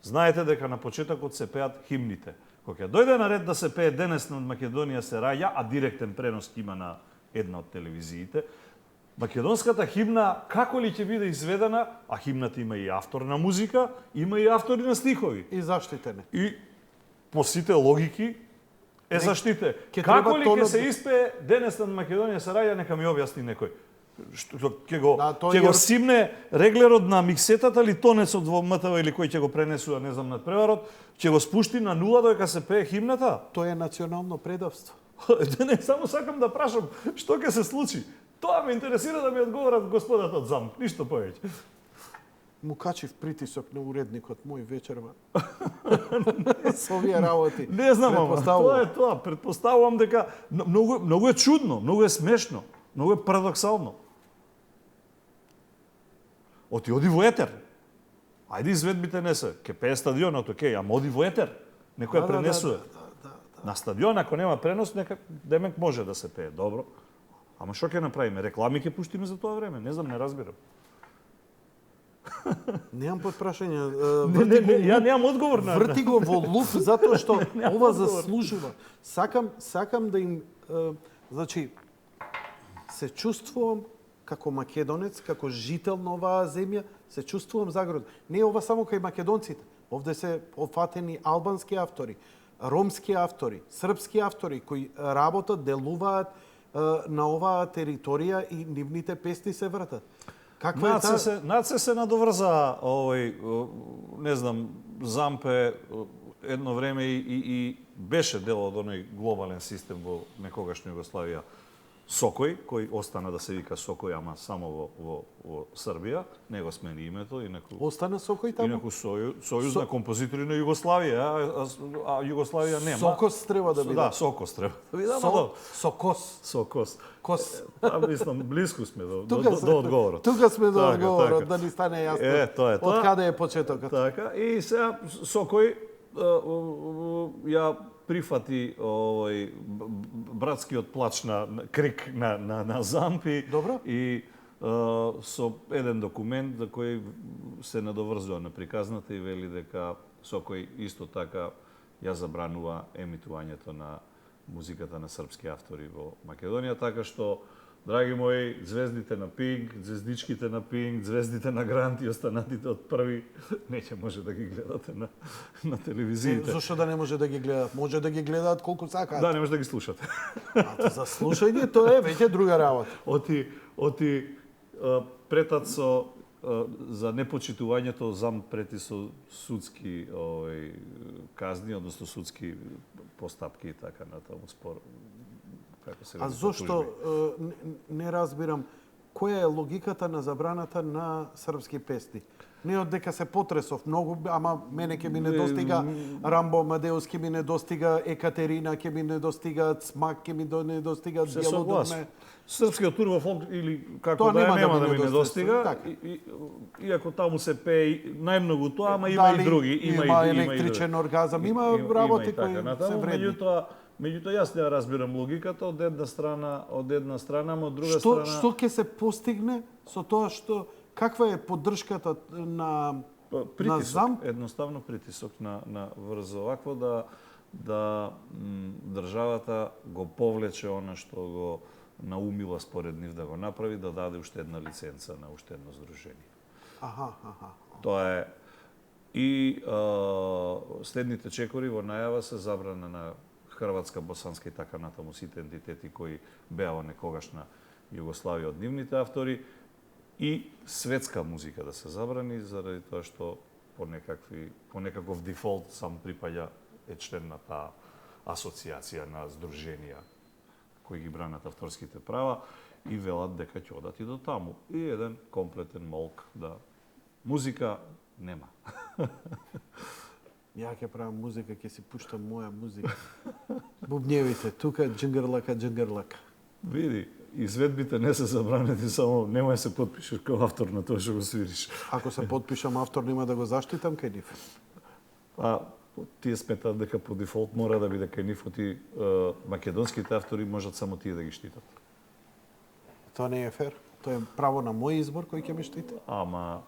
Знаете дека на почетокот се пеат химните. Кога ќе дојде на ред да се пее денес на Македонија се раѓа, а директен пренос има на една од телевизиите, македонската химна како ли ќе биде изведена, а химната има и автор на музика, има и автори на стихови. И заштитене. И по сите логики е заштите. ќе Како треба ли ќе тонот- се испее денес на Македонија се раѓа, нека ми објасни некој. Што ќе го Да, тој ќе го е- симне реглерот на миксетата или тонецот во МТВ или кој ќе го пренесува, не знам, над преварот, ќе го спушти на нула додека се пее химната? Тоа е национално предавство. Не, само сакам да прашам што ќе се случи. Тоа ме интересира да ми одговорат господата од ЗАМК, ништо повеќе. Му качив притисок на уредникот мој вечерва. Со овие работи. Не знам, ама Претпоставувам. тоа е тоа. Претпоставувам дека многу е чудно, многу е смешно, многу е парадоксално. Оди во етер. Ајде изведбите не се. Ке пее стадионот, окей, ама оди во етер. Некој ја пренесува. На стадион, ако нема пренос, нека демек може да се пее. Добро. Ама што ќе направиме? Реклами ќе пуштиме за тоа време? Не знам, не разбирам. Немам подпрашање. Ја немам одговор на... Врти го во луп затоа што Немам ова одговор. заслужува. Сакам да им значи се чувствувам како македонец, како жител на оваа земја, се чувствувам загрижен. Не е ова само кај македонците. Овде се опфатени албански автори, ромски автори, српски автори кои работат, делуваат на оваа територија и нивните песни се вртат. Каква е таа? Наце се надоврза не знам, Зампе едно време и беше дел од оној глобален систем во некогашна Југославија. Сокој, кој остана да се вика Сокој, ама само во Србија, не го смени името, инаку Остана Сокој таму? инаку Сојуз на композитори на Југославија, а Југославија нема. Сокос треба да биде. Да, Сокос треба да биде. Сокос. Сокос. Кос. Мислам, близко сме до одговорот. Тука сме до Така, одговорот, така. да ни стане јасно. Тоа е тоа. Од каде е почетокот? Така, и сега Сокој ја прифати братскиот плач на крик на Зампи. Добро. И со еден документ за кој се надоврзува на приказната и вели дека Сокој исто така ја забранува емитувањето на музиката на српски автори во Македонија, така што, драги мои, звездите на Пинк, звездичките на Пинк, звездите на Грант и останатите од први, неќе може да ги гледате на телевизиите. Зошто да не може да ги гледаат? Може да ги гледаат колку сакаат. Да, не може да ги слушате. За слушање тоа е веќе друга работа. Оти претат со за непочитувањето Замп прети со судски казни, односно судски постапки и така натаму спор. А зошто не разбирам која е логиката на забраната на српски песни? Не од дека се потресов многу, ама мене ќе ми не достига Рамбо Амадеус, ќе ми не достига Екатерина, ќе ми не достига Цмак, ќе ми не достига Бјелодуме. Српскиот турбо фолк или како Тоа да нема нема да да ми ми не достига. Така. Иако таму се пее најмногу тоа, ама има и други, има електричен оргазам, има работи кои се вредни. Меѓутоа јас не разбирам логиката од една страна, ама од друга страна. Што ќе се постигне со тоа што каква е поддршката на притисок, Замп? едноставно притисок на врз овакво да државата го повлече она што го наумила според нив да го направи, да даде уште една лиценца на уште едно здружение. Тоа е и следните чекори во најава се забрана на хрватска, босанска и така натаму сите ентитети кои беа во некогашна Југославија од нивните автори и светска музика да се забрани заради тоа што по некаков дефолт сам припаѓа е член на таа асоциација на здруженија кои ги бранат авторските права и велат дека ќе одат и до таму. И еден комплетен молк да музика нема. Ја ќе правам музика, ќе си пуштам моја музика. Бубњевите, тука джингрлака. Види, изведбите не се забранети, само немај се потпишеш како автор на тоа што го свириш. Ако се потпишам автор, нема да го заштитам кај нив. Тие сметат дека по дефолт мора да биде кај нив, оти македонските автори можат само тие да ги штитат. Тоа не е фер. Тоа е право на мој избор кој ќе ме штити. Ама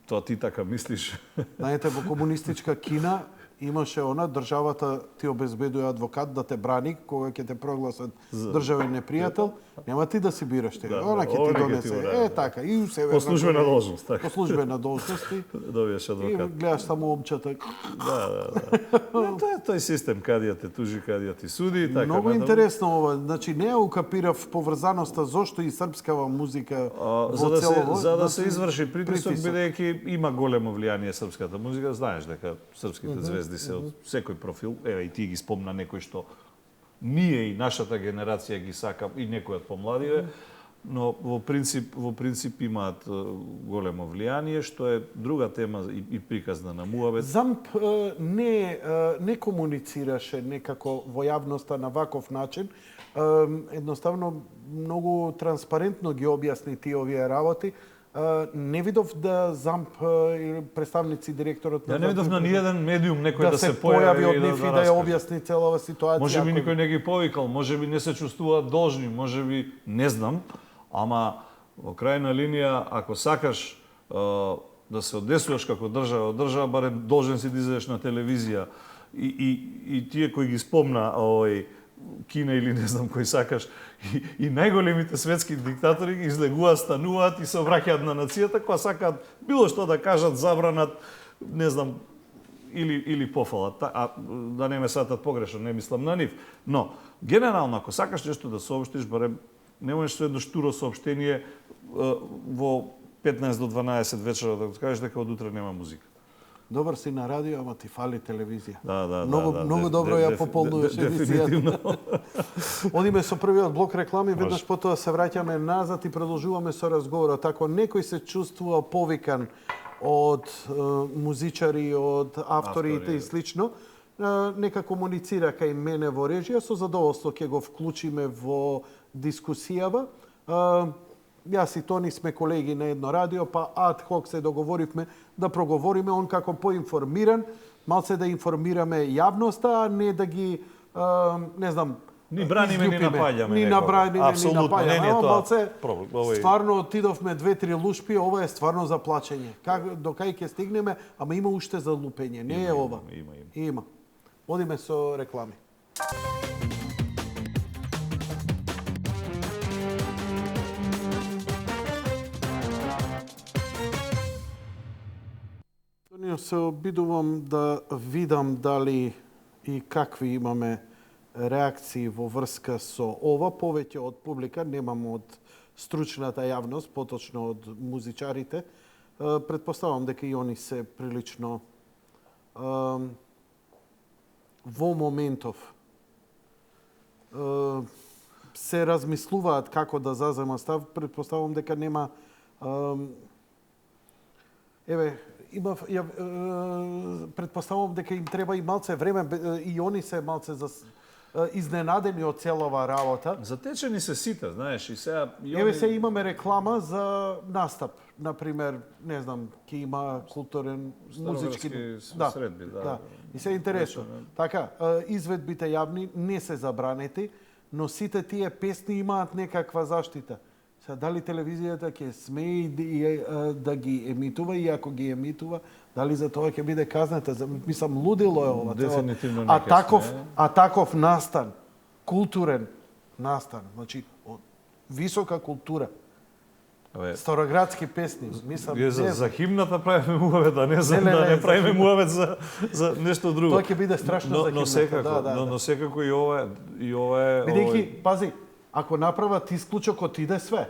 тоа ти така мислиш. Знаете, во комунистичка Кина имаше она, државата ти обезбедува адвокат да те брани кога ќе те прогласат државен непријател, нема ти да си бираш тега. Она ќе ти донесе. Така, и у себе. По службена должност, така. По службена должност и добиеш адвокат. И гледаш само омчата. Да. Тоа е тој систем, каде те тужи, каде ти суди, така. Многу интересно ова. Значи не ја укапирав поврзаноста зошто и српскава музика за да се изврши притисок бидејќи има големо влијание српската музика, знаеш дека српските звезди се од секој профил, еве и ти ги спомна некој што ние и нашата генерација ги сака и некој од помладиве, но во принцип имаат големо влијание, што е друга тема и приказна на муабет. Замп не комуницираше некако во јавноста на ваков начин. Едноставно многу транспарентно ги објасни тие овие работи. Не видов да Замп или представници директорот на не видов на ниеден медиум некој да се појави од нив и да ја раскаже. објасни целава ситуација. Може би никој не ги повикал, може би не се чувствуваат должни, може би не знам, ама во крајна линија ако сакаш да се одесуваш како држава, барем должен си да излезеш на телевизија и тие кои ги спомна Кина или не знам кој сакаш, и најголемите светски диктатори ги излегуваат, стануваат и се враќаат на нацијата, кога сакаат било што да кажат, забранат, не знам, или пофалат. Да не ме сатат погрешно, не мислам на нив. Но, генерално, ако сакаш нешто да сообштиш, барем не можеш со едно штуро сообштение во 15 до 12 вечера да кажеш дека од утре нема музика. Добар си на радио, ама ти фали телевизија. Многу добро ја пополнуваш емисијата. Одиме со првиот блок реклами, веднаш потоа се враќаме назад и продолжуваме со разговорот. Ако некој се чувствува повикан од музичари, од авторите и слично, нека комуницира кај мене во режија, со задоволство ќе го вклучиме во дискусијава. Јас и Тони сме колеги на едно радио, па ад хок се договоривме да проговориме, он како поинформиран, малце да информираме јавноста, а не да ги, не знам, ни браниме, ни напаѓаме. Ни набраниме, ни напаѓаме. Не е тоа проблем. Стварно отидовме 2-3 лушпи, ова е стварно за плачење. До кај ќе стигнеме, ама има уште за лупење. Не е ова. Има. Одиме со реклами. Се обидувам да видам дали и какви имаме реакции во врска со ова, повеќе од публика, немам од стручната јавност, поточно од музичарите. Предпоставам дека и они се прилично во моментов се размислуваат како да зазема став. Предпоставам дека нема предпоставам дека им треба и малце време, и они се малце изненадени од целова работа. Затечени се сите, знаеш, и сега... Се имаме реклама за настап. Например, не знам, ќе има културен, музички... средби, да. И се интересно. Така, изведбите јавни не се забранети, но сите тие песни имаат некаква заштита. Дали телевизијата ќе смее да ги емитува, и ако ги емитува, дали за тоа ќе биде казната? Мислам, лудило е ова. Дефинитивно не А таков настан, културен настан, значи висока култура, староградски песни, мислам... За химната правиме муавет, а не за да не правиме муавет за нешто друго. Тоа ќе биде страшно за химната. Но секако и ова е... Бидејќи, пази, ако направат исклучокот, иде све.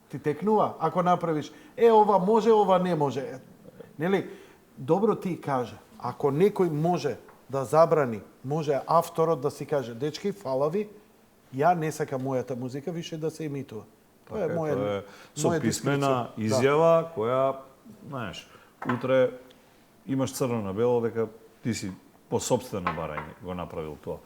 Ти текнува. Ако направиш, ова може, ова не може. Нели? Добро ти каже. Ако некој може да забрани, може авторот да си каже, дечки, фала ви, ја не сакам мојата музика више да се емитува. Тоа е моја со писмена изјава која, знаеш, утре имаш црно на бело дека ти си по сопствено барање го направил тоа.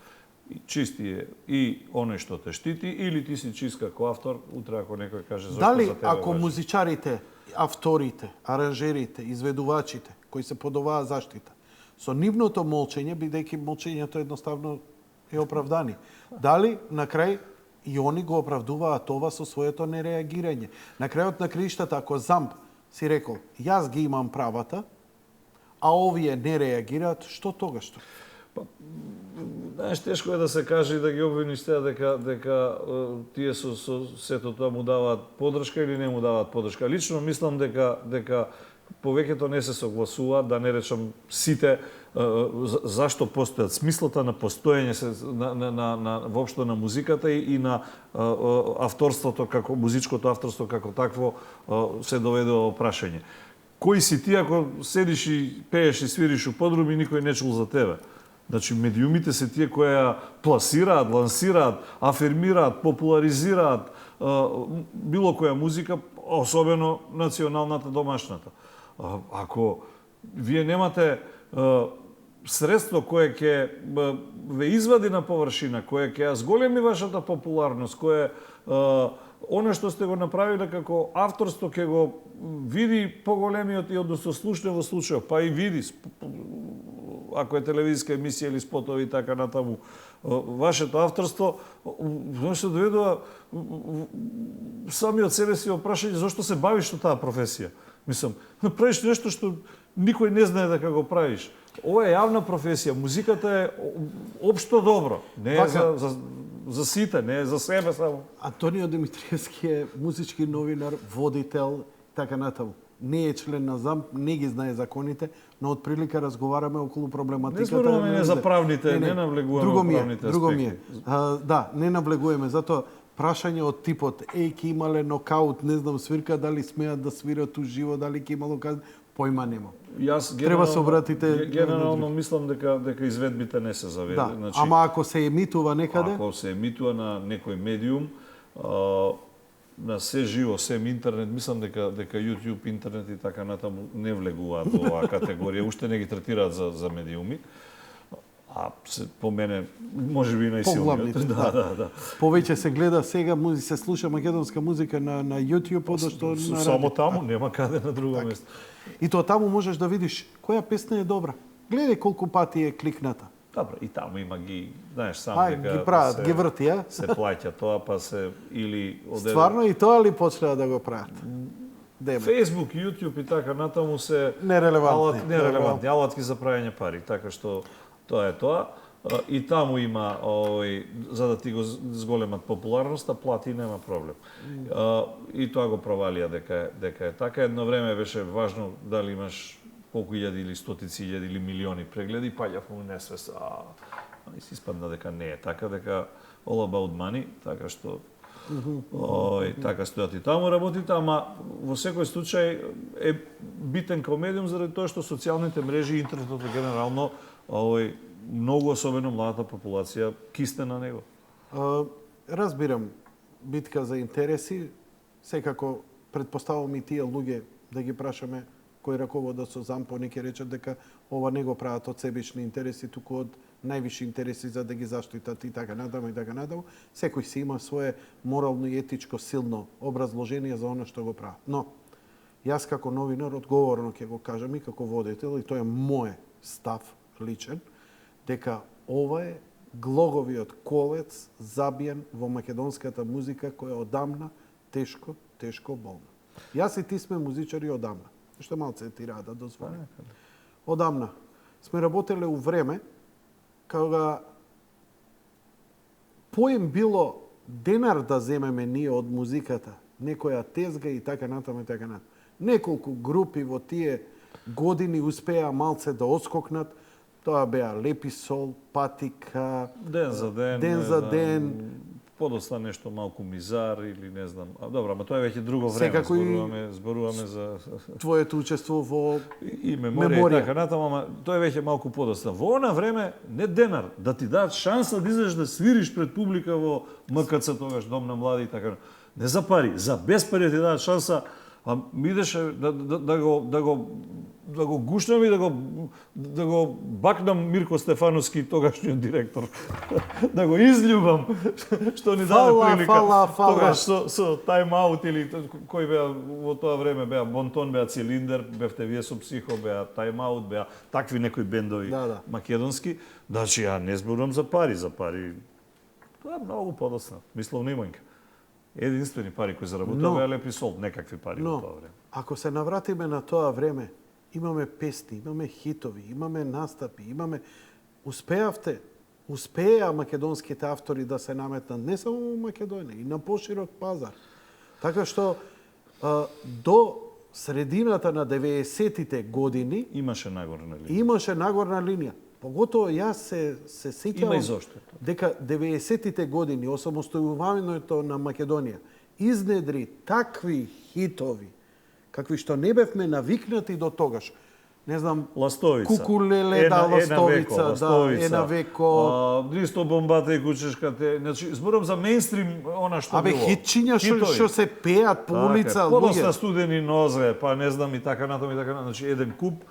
Чисти е и оној што те штити, или ти си чист како автор, утре ако некој каже зашто дали, за тебе ако музичарите, авторите, аранжерите, изведувачите, кои се под оваа заштита, со нивното молчење, бидејќи молчењето едноставно е оправдани, дали на крај и они го оправдуваат ова со своето нереагирање? На крајот на краиштата, ако ЗАМП си рекол, јас ги имам правата, а овие не реагираат, што тогаш? Знаеш, тешко е да се каже и да ги обвиниш теа дека тие со сето тоа му даваат поддршка или не му даваат поддршка. Лично мислам дека повеќето не се согласуваат, да не речам сите, зашто постојат. Смислата на постоење на воопшто на музиката и на авторството, како музичкото авторство како такво се доведува во прашање. Кои си ти ако седиш и пееш и свириш у подрум и никој не чул за тебе? Значи, медиумите се тие кои ја пласираат, лансираат, афирмираат, популаризираат било која музика, особено националната, домашната. Ако вие немате средство кое ќе ве извади на површина, кое ќе ја зголеми вашата популарност, кое оно што сте го направиле како авторство ќе го види поголемиот и односно слушне во случајот, па и види ако е телевизиска емисија или спотови и така натаму, вашето авторство, знаеш, се доведува сами од себе си опрашање зашто се бавиш со таа професија. Мислам, правиш нешто што никој не знае дека го правиш. Ова е јавна професија, музиката е општо добро, не е за за сите, не за себе само. Антонио Димитриевски е музички новинар, водител, така натаму. Не е член на ЗАМП, не ги знае законите, но од прилика разговараме околу проблематиката. Не зборуваме не за правните, не навлегуваме во правните аспекти. Друго ми е. Да, не навлегуваме, затоа прашање од типот ќе имале нокаут, не знам свирка, дали смеат да свират уживо, дали ќе имало казна, појма нема. Јас треба се обратите генерално мислам дека изведбите не се заведени. Да, значи, ама ако се емитува некаде, ако се емитува на некој медиум, на се живо, се интернет, мислам дека YouTube, интернет и така натаму не влегуваат во оваа категорија, уште не ги третираат за медиуми. А по мене можеби и најсилниот. Да. Повеќе се гледа сега, се слуша македонска музика на YouTube, одошто на само таму, нема каде на друго место. И тоа таму можеш да видиш која песна е добра. Гледај колку пати е кликната. Добро, и таму има ги, знаеш, сам дека ги прават, ги врти, а? Се плаќа тоа, па се или Стварно и тоа ли почнаа да го прават? Facebook, YouTube и така натаму се нерелевантни алатки за правење пари, така што тоа е тоа. И таму има за да ти го зголемат популарноста, плати нема проблем. И тоа го провалија дека е така. Едно време беше важно дали имаш колку илјади или стотици илјади или милиони прегледи, паѓав му несвес, и си испадна дека не е така, дека all about money, така што така стојат и таму работите, ама во секој случај е битен као медиум заради тоа што социјалните мрежи и интернетот генерално многу особено младата популација кисне на него. Разбирам битка за интереси, секако претпоставувам и тие луѓе да ги прашаме кој раковода со ЗАМП, не ќе речат дека ова не го прават од себични интереси, туку од највиши интереси за да ги заштитат и така натаму и така натаму. Секој си има свое морално и етичко силно образложение за она што го прават. Но јас како новинар одговорно ќе го кажам и како водител, и тоа е мој став личен, дека ова е глоговиот колец забиен во македонската музика која е одамна тешко болна. Јас и ти сме музичари одамна. Што малце ти рада дозволи. Одамна сме работеле у време кога поем било денар да земеме ние од музиката, некоја тезга и така натаму и така натаму. Неколку групи во тие години успеа малце да отскокнат. Тоа беа Леписол, Патика, Ден за ден, подоста нешто малку Мизар или не знам. Добро, ама тоа е веќе друго време. Секако зборуваме за твоето учество во и меморија. Така натаму, ама тоа е веќе малку подоста. Во она време не денар, да ти дадат шанса да излезеш да свириш пред публика во МКЦ, тогаш Дом на млади и така. Не за пари, за без пари ти дадат шанса, а ми идеше да го гушнам и да го бакнам Мирко Стефановски, тогашниот директор. Да го изљубам, што ни даде прилика. Тогаш со тайм-аут или кој беа во тоа време беа Бонтон, беа Цилиндер, бевте вие со Психо, беа тайм-аут, беа такви некои бендови македонски. Значи ја не зборувам за пари, тоа е многу подоцна, мисловна имањка. Единствени пари кои заработува беа Леписол, некакви пари во тоа време. Ако се навратиме на тоа време, имаме песни, имаме хитови, имаме настапи, успеа македонските автори да се наметнат не само во Македонија, и на поширок пазар. Така што до средината на 90-тите години имаше нагорна линија. Поготово јас се сеќавам дека 90-тите години, осамостојувањето на Македонија, изнедри такви хитови какви што не бевме навикнати до тогаш. Не знам, Ластовица, Кукулеле, Ластовица, Ена веко, Дристо бомбата и кучешката. Значи, зборам за мејнстрим она што било. Хитчиња што се пеат по улица, луѓе. Подоста Студени нозе, па не знам и така натаму и така натаму. Значи, еден куп,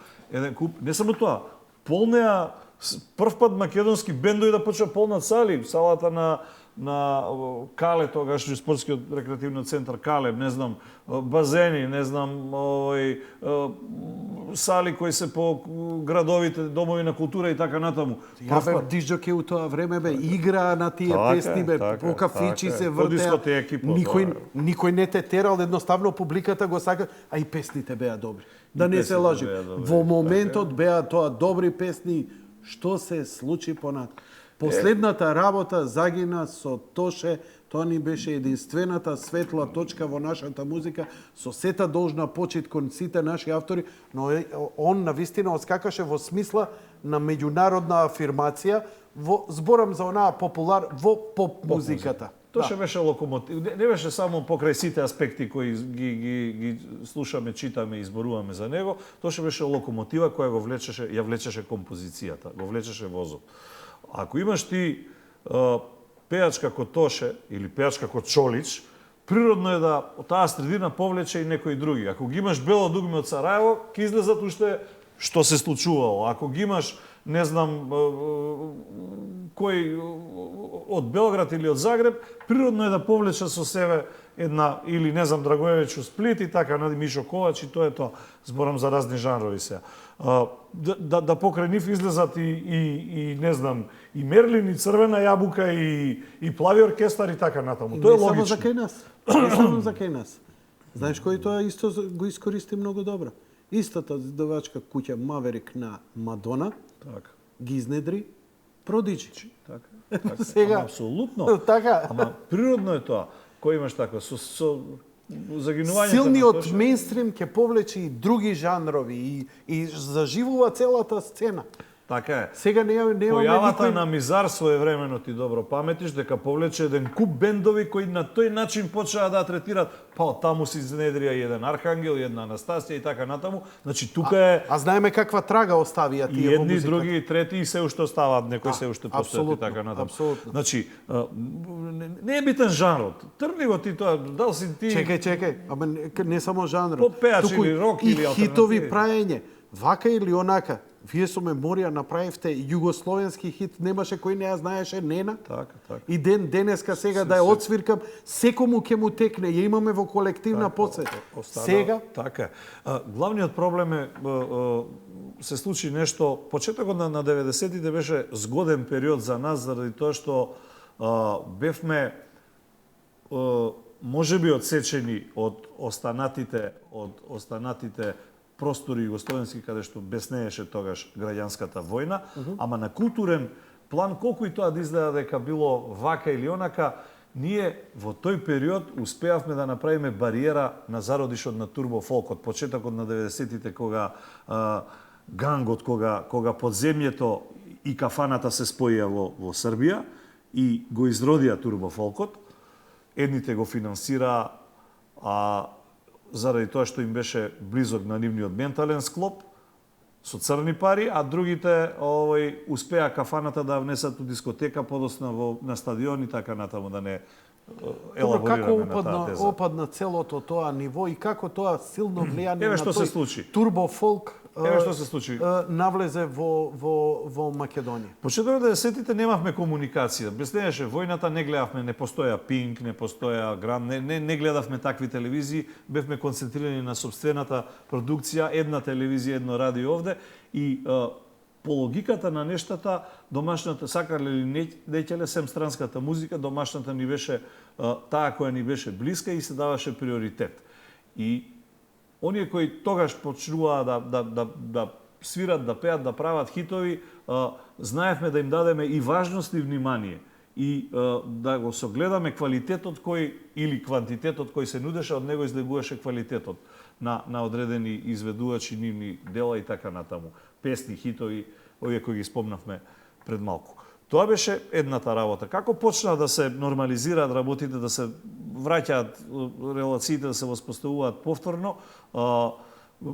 не само тоа, полнеа првпат македонски бендови да почнат полнат сали, салата на Кале, тогаш спортскиот рекреативниот центар Кале, не знам, базени, не знам, сали кои се по градовите, домови на култура и така натаму. Ја бев диџоке у тоа време, игра на тие песни, по кафичи се вртеа. Никој не те терал, едноставно публиката го сака, а и песните беа добри. Да не се лажи. Во моментот беа тоа добри песни. Што се случи понатаму? Последната работа загина со Тоше, тоа ни беше единствената светла точка во нашата музика, со сета должна почит кон сите наши автори, но он навистина отскакаше во смисла на меѓународна афирмација, зборам за онаа во поп музиката. Тоше беше локомотив. Не беше само покрај сите аспекти кои ги слушаме, читаме и зборуваме за него, тоше беше локомотива која ја влечеше композицијата, го влечеше возот. Ако имаш ти пеач како Тоше или пеач како Чолич, природно е да од таа средина повлече и некои други. Ако ги имаш Бело дугме од Сараево, ќе излезат уште што се случувало. Ако ги имаш, не знам, кој од Белград или од Загреб, природно е да повлече со себе една, или не знам, Драгоевич у Сплит и така, Мишо Ковач и тоа е тоа. Зборам за разни жанрови сега. Да покрај нив излезат и не знам, и Мерлин, и Црвена јабука, и Плави оркестар и така натаму. Тоа е логично. Не само за кај нас. Не само за кај нас. Знаеш кој тоа исто го искористи многу добро? Истата издавачка куќа Маверик на Мадона ги изнедри Продиджи. Така. Сега, ама, апсолутно. Така. Ама природно е тоа. Кој имаш така со загинувањето силниот мејнстрим ќе повлече и други жанрови и заживува целата сцена. Така е. Сега немаме Појавата на Мизар своевремено ти добро паметиш дека повлече еден куп бендови кои на тој начин почнаа да третираат, па таму се изнедрија и еден Архангел, и една Анастасија и така натаму. Значи тука е А знаеме каква трага оставија тие во едни, музиката. други и трети и се уште оставаат, некои се уште постојат и така натаму. Апсолутно. Значи не е битен жанрот. Тргни го ти тоа, дал си ти Чекај, ама не само жанрот. Поп-пеач или рок или и хитови алтернативи. праење. Вака или онака. Вие со меморија направивте југословенски хит, немаше кој не ја знаеше Нена. Така. И денеска сега да ја отсвиркам, секому ќе му текне, ја имаме во колективна подсета. Сега така. Главниот проблем е се случи нешто, почетокот на 90-тите беше згоден период за нас заради тоа што бевме можеби одсечени од останатите простори југословенски каде што беснееше тогаш граѓанската војна, ама на културен план, колку и тоа да изгледа дека било вака или онака, ние во тој период успеавме да направиме бариера на зародишот на турбо фолкот, почетокот на 90-тите кога гангот, кога подземјето и кафаната се споија во Србија и го изродија турбо фолкот. Едните го финансираа, заради тоа што им беше близок на нивниот ментален склоп со црни пари, а другите успеа кафаната да внесат у дискотека, подосна на стадион и така натаму, да не елаборираме на таа теза. Како опадна целото тоа ниво и како тоа силно влијание Еве на што се случи. турбо фолк Еве што се случи. навлезе во Македонија. Почетокот на 90-тите немавме комуникација. Беснееше војната, не гледавме, не постоја Пинк, не постоја Грам, не гледавме такви телевизии, бевме концентрирани на сопствената продукција, една телевизија, едно радио овде и по логиката на нештата, домашната, сакале или не ќеле, сем странската музика, домашната ни беше таа која ни беше блиска и се даваше приоритет. И оние кои тогаш почнуваа да свират, да пеат, да прават хитови, знаевме да им дадеме и важност и внимание. И да го согледаме квалитетот кој или квантитетот кој се нудеше, од него излегуваше квалитетот на одредени изведувачи, нивни дела и така натаму. Песни, хитови, овие кои ги спомнавме пред малку. Тоа беше едната работа. Како почна да се нормализираат работите, да се враќаат релациите, да се воспоставуваат повторно,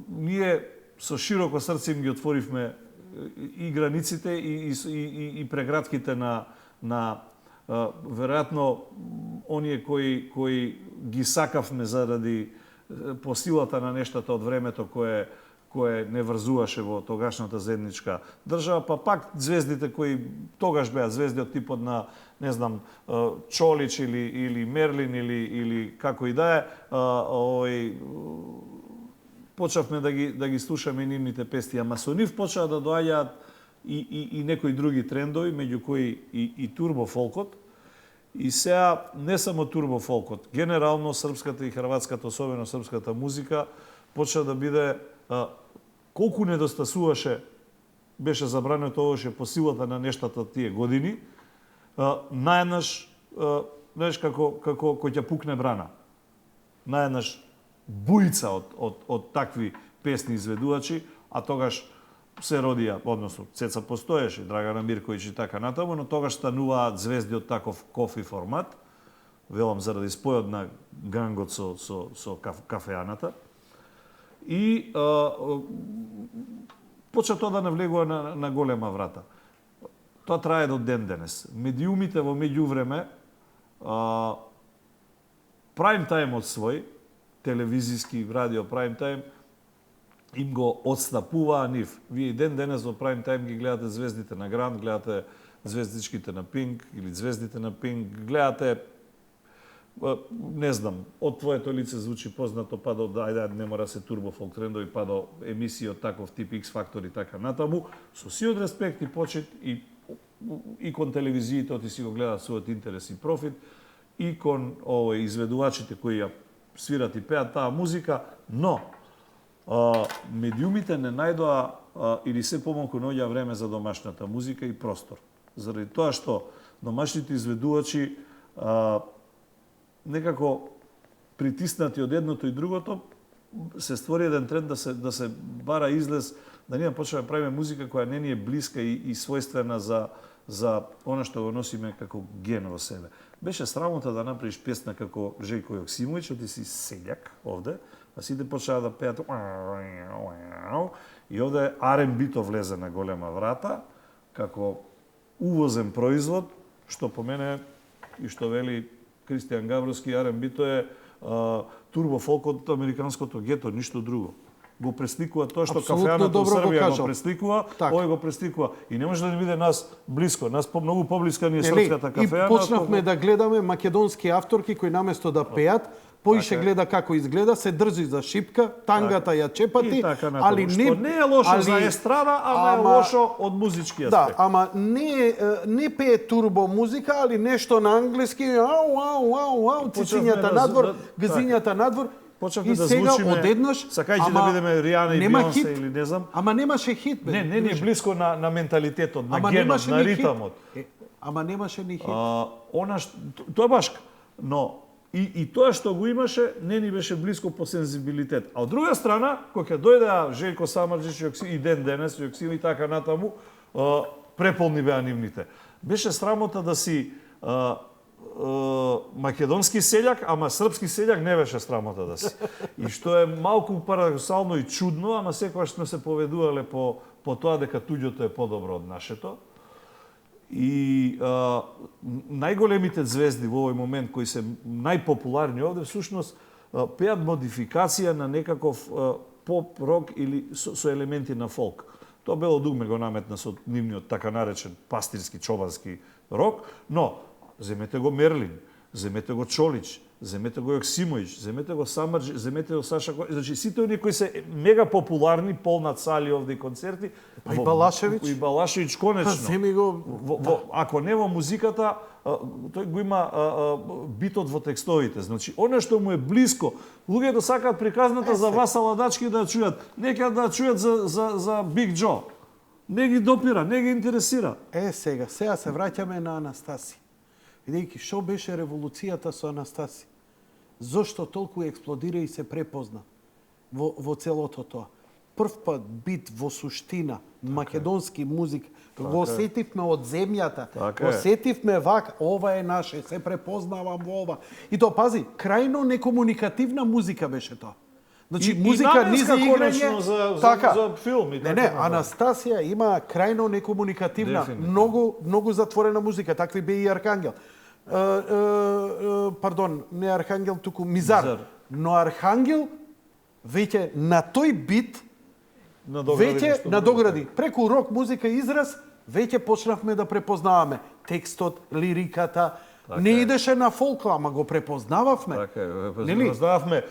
ние со широко срце им ги отворивме и границите и преградките на веројатно оние кои ги сакавме заради по силата на нештата од времето кое не врзуваше во тогашната заедничка држава, па пак звездите кои тогаш беа звезди од типот на, не знам, Чолич или Мерлин или како и да е, почавме да ги слушаме нивните песни, ама со нив почаа да доаѓаат и некои други трендови, меѓу кои и турбо фолкот. И сега не само турбо фолкот, генерално српската и хрватската, особено српската музика, почна да биде колку недостасуваше, беше забрането овоше по силата на нештата тие години, наеднаш, знаеш, како кој ќе пукне брана. Наеднаш бујца од такви песни изведувачи, а тогаш се родија, односно Цеца постоеше, Драгана Мирковиќ и така натаму, но тогаш стануваат звезди од таков кофи формат, велам заради спојот на гангот со кафеаната. И почна тоа да навлегува на голема врата. Тоа трае до ден денес. Медиумите во меѓувреме прайм тајмот свој, телевизиски, радио прайм тајм, им го отстапуваа нив. Вие и ден денес во прайм тајм ги гледате звездите на Гранд, гледате звездичките на Пинк или звездите на Пинк, гледате не знам, од твоето лице звучи познато, па до ајде не мора се турбо фолк трендови, па до емисии од таков тип X Factor и така натаму, со сиот респект и почит и кон телевизиите, ти си го гледаат својот интерес и профит, и кон изведувачите кои ја свират и пеат таа музика, но медиумите не најдоа или се помалку наоѓа време за домашната музика и простор. Заради тоа што домашните изведувачи некако притиснати од едното и другото, се створи еден тренд да се бара излез, да ние почнеме да правиме музика која не ни е блиска и својствена за она што го носиме како ген во себе. Беше срамота да направиш песна како Жејко Јоксимовиќ, ти си селјак овде, а сите почнаа да пеат и овде R&B-то влезе на голема врата како увозен производ, што по мене и што вели Кристијан Гавровски, R&B-то е турбо фолк од американското гето, ништо друго. Го пресликува тоа што кафеаната во Србија го пресликува, овој го пресликува. И не може да ни биде нас блиско. Нас многу поблиска ни е српската кафеана. И почнавме да гледаме македонски авторки кои наместо да пеат, поише гледа како изгледа, се држи за шипка, тангата ја чепати, али не е лошо за естрада, ама е лошо од музички аспект. Да, ама не пее турбо музика, али нешто на англиски, цицињата надвор, газињата надвор. Почнавме да звучиме, одеднаш, сакајќи да бидеме Ријана и Бионсе или не знам. Ама немаше хит, бе. Не е блиско на менталитетот, на генот, на ритамот. Ама немаше ни хит. Тоа баш, но и тоа што го имаше не ни беше блиско по сензибилитет. А од друга страна, кога ќе дојде Жејко Самарџич и ден денес Јоксим и така натаму, преполни беа нивните. Беше срамота да си македонски селјак, ама српски селјак не беше срамота да си. И што е малку парадоксално и чудно, ама секогаш сме се поведувале по тоа дека туѓото е подобро од нашето. И најголемите звезди во овој момент кои се најпопуларни овде всушност пеат модификација на некаков поп, рок или со елементи на фолк. Тоа бело дугме го наметна со нивниот така наречен пастирски чобански рок, но земете го Мерлин, земете го Чолич, земете го Јоксимовиќ, земете го Самарџич, земете го Саша Кој, значи сите оние кои се мега популарни, полнат сали овде и концерти, и Балашевиќ. И Балашевиќ конечно. Земи го. Ако не во музиката, тој го има битот во текстовите. Значи, оно што му е блиско, луѓето сакаат приказната за Васа Ладачки да чујат, нека да чујат за Биг Џо. Не ги допира, не ги интересира. Сега се враќаме на Анастаси. Видејќи, што беше револуцијата со Анастаси? Зошто толку експлодира и се препозна во целото тоа? Прв пат бит во суштина, македонски музик, го осетивме од земјата, го осетивме ова е наше, се препознавам во ова. И тоа, пази, крајно некомуникативна музика беше тоа. Значи, музика не за играње, за филм и така. Не, Анастасија има крајно некомуникативна, многу затворена музика, такви бе и Архангел. Пардон, не Архангел, туку Мизар. Но Архангел веќе на тој бит веќе надогради. Преку рок музика и израз веќе почнавме да препознаваме текстот, лириката. Не идеше на фолк, ама го препознававме. Така, препознававме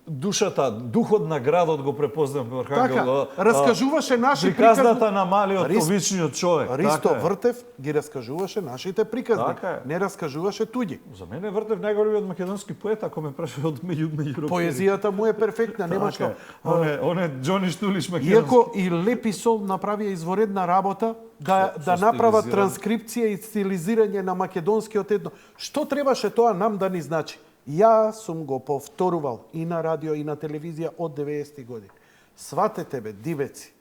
душата, духот на градот го препознав во Архангел. Така, раскажуваше наши приказни. приказната на малиот обичниот човек. Ристо Така е. Вртев ги раскажуваше нашите приказни, Така е. не раскажуваше туѓи. За мене Вртев најголемиот македонски поет, ако ме прашува од меѓу рокери. Поезијата му е перфектна, нема што. Он Џони Штулиш македонски. Иако и Лепи Сол направија изворедна работа да направат стилизиран. транскрипција и стилизирање на македонскиот етно. Што требаше тоа нам да ни значи? Ја сум го повторувал и на радио и на телевизија од 90-ти години. Сватете бе, дивеци.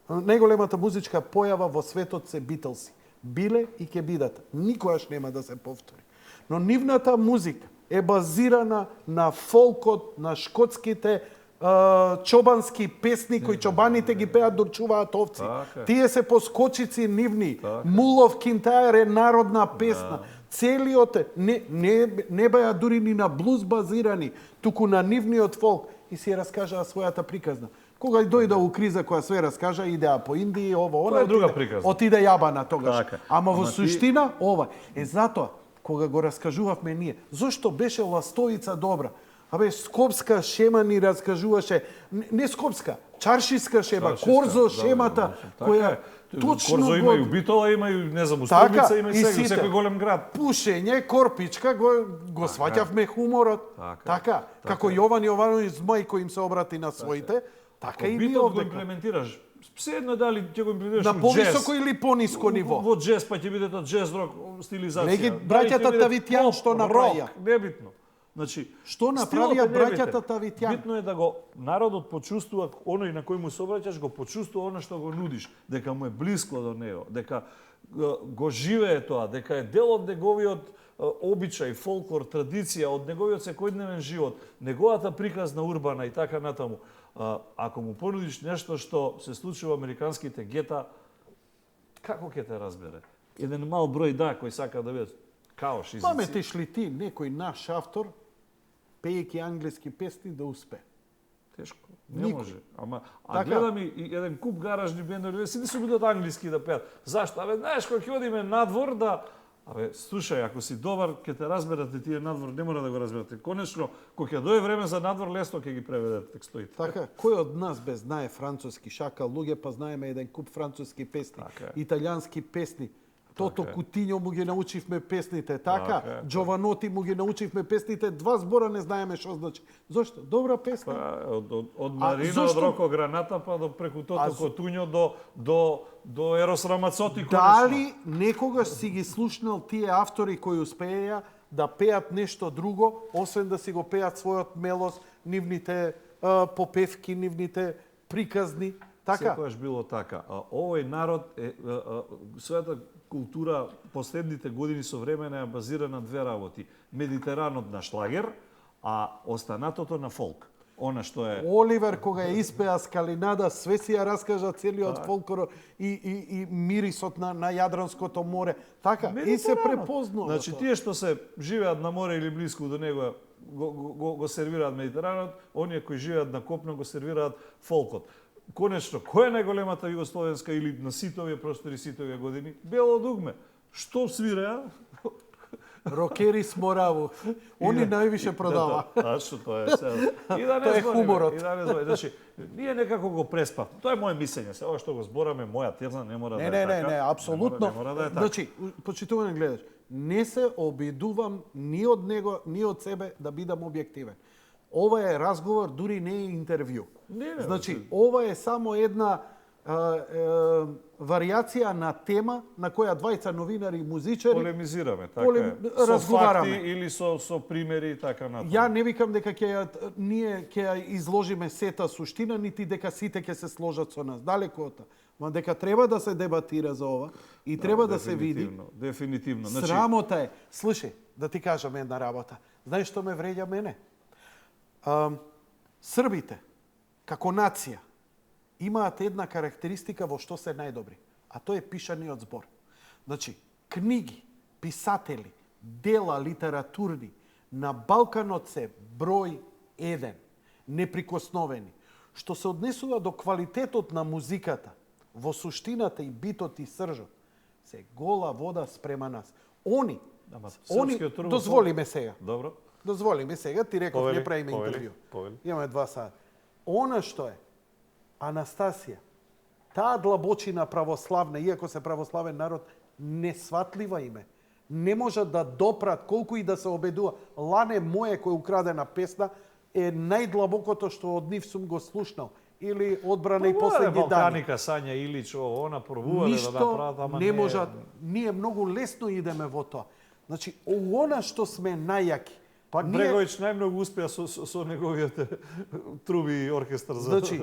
Најголемата музичка појава во светот се Битлси. Биле и ќе бидат. Никогаш нема да се повтори. Но нивната музика е базирана на фолкот, на шкотските чобански песни кои чобаните ги пеат док чуваат овци. Така. Тие се поскочици нивни. Мулов Кинтаер е народна песна. Целиот не беа дури ни на блуз базирани, туку на нивниот фолк и си раскажаа својата приказна. Кога дојде у криза која све раскажа, идеа по Индија, ова, Тоа е друга приказна. отиде јабана тогаш. Така. Ама во Ама ти- суштина ова е затоа кога го раскажувавме ние, зошто беше Ластовица добра? Абе, скопска шема ни раскажуваше, не скопска, чаршиска шема, Корзо шемата, која точно Корзо има и у Битола, има и не знам, у Столица, има и сега, секој голем град. Пушење, корпичка, го сваќавме хуморот. Така. Како Јован Јовановиќ Змај кој им се обрати на своите, така и ние Битот го овде. имплементираш. Седно дали ќе го имплементираш На у повисоко джез. или пониско ниво. Во джез, па ќе биде тоа джез рок стилизација. Леги, Дали браќата ќе биде Тавитјан поп, што рок, направија? Небитно. Значи, Што направија стилот е браќата небитен. Тавитјан? Битно е да го народот почувствува оној на кој му се обраќаш, го почувствува она што го нудиш, дека му е блиско до него, дека го живее тоа, дека е дел од неговиот обичај, фолклор, традиција, од неговиот секојдневен живот, неговата приказна урбана и така натаму. Ако му понудиш нешто што се случи во американските гета, како ќе те разбере? Еден мал број кој сака да биде каош изици. Паметиш ли ти некој наш автор, пејќи англиски песни да успе? Тешко. Не Никој. може. Ама Така. гледам и еден куп гаражни бендови, сите се бидат англиски да пеат. Зашто? Абе, знаеш, кога ќе одиме надвор да слушај, ако си добар, ќе те разберат тие надвор, не мора да го разберете. Конечно, кога ќе дое време за надвор, лесно ќе ги преведат текстоите. Така, кој од нас без знае француски шака луѓе, па знаеме еден куп француски песни, Така е. италијански песни. Тото Така е. Кутињо му ги научивме песните, Така така? е. Джованоти му ги научивме песните, два збора не знаеме што значи. Зошто? Добра песна. Па, од Марина, од зошто- Роко Граната, па до преку Тото Котуњо, до Ерос Рамацоти. Дали некогаш си ги слушнал тие автори кои успееја да пеат нешто друго, освен да си го пеат својот мелос, нивните попевки, нивните приказни, така? Секојаш било така. Овој народ е својата култура последните години со време е базирана на две работи. Медитеранот на шлагер, а останатото на фолк. Она што е Оливер кога ја испеа Скалинада, све си ја раскажа целиот фолклор и мирисот на Јадранското море. Така, и се Медитеранот. препознува. Значи тие што се живеат на море или блиску до него го сервираат Медитеранот, оние кои живеат на копно го сервираат фолкот. Конечно, која е најголемата југословенска или на сите овие простори, сите овие години? Бело дугме. Што свиреа? Рокери с Мораву. Они највише продава. Што тоа е сега. И да Тоа не е збориме, хуморот. и да не збориме. Значи, ние некако го преспав. Тоа е моje мислење. Сега ова што го збораме, моја теза не мора Не, да е не, така. не, апсолутно. Не мора да е така. Значи, почитуван гледаш, не се обидувам ни од него, ни од себе да бидам објективен. Ова е разговор, дури не е интервју. Не, Значи, ова е само една варијација на тема на која двајца новинари и музичари Полемизираме, така е. Со разговараме. факти или со примери и така натаму. Ја не викам дека ние ќе ја изложиме сета суштина, нити дека сите ќе се сложат со нас. Далеку од тоа. Ма дека треба да се дебатира за ова и треба да се види. Дефинитивно. Значи, Срамота е. Слушај, да ти кажам една работа. Знаеш што ме вреѓа мене? Србите, како нација, имаат една карактеристика во што се најдобри, а тоа е пишаниот збор. Значи, книги, писатели, дела литературни на Балканот се број 1, неприкосновени. Што се однесува до квалитетот на музиката, во суштината и битот и сржот, се гола вода спрема нас. Они Ама Они, српскиот турбофолк... дозволи ме сега. Добро. Дозволи ме сега, ти реков Повели, не правиме повели, интервју. повели. Имаме 2 сата. Она што е, Анастасија, таа длабочина православна, иако се православен народ, несватлива име. Не можат да допрат, колку и да се обедува. Лане моје кој украдена песна е најдлабокото што од нив сум го слушнал. Или Одбрана и последни дани. Балканика, Сања Илич, она пробувале да направат, ама не можат. Ние многу лесно идеме во тоа. Значи, она што сме најаки. Пак Бреговиќ најмногу успеа со неговиот труби и оркестар за... Значи,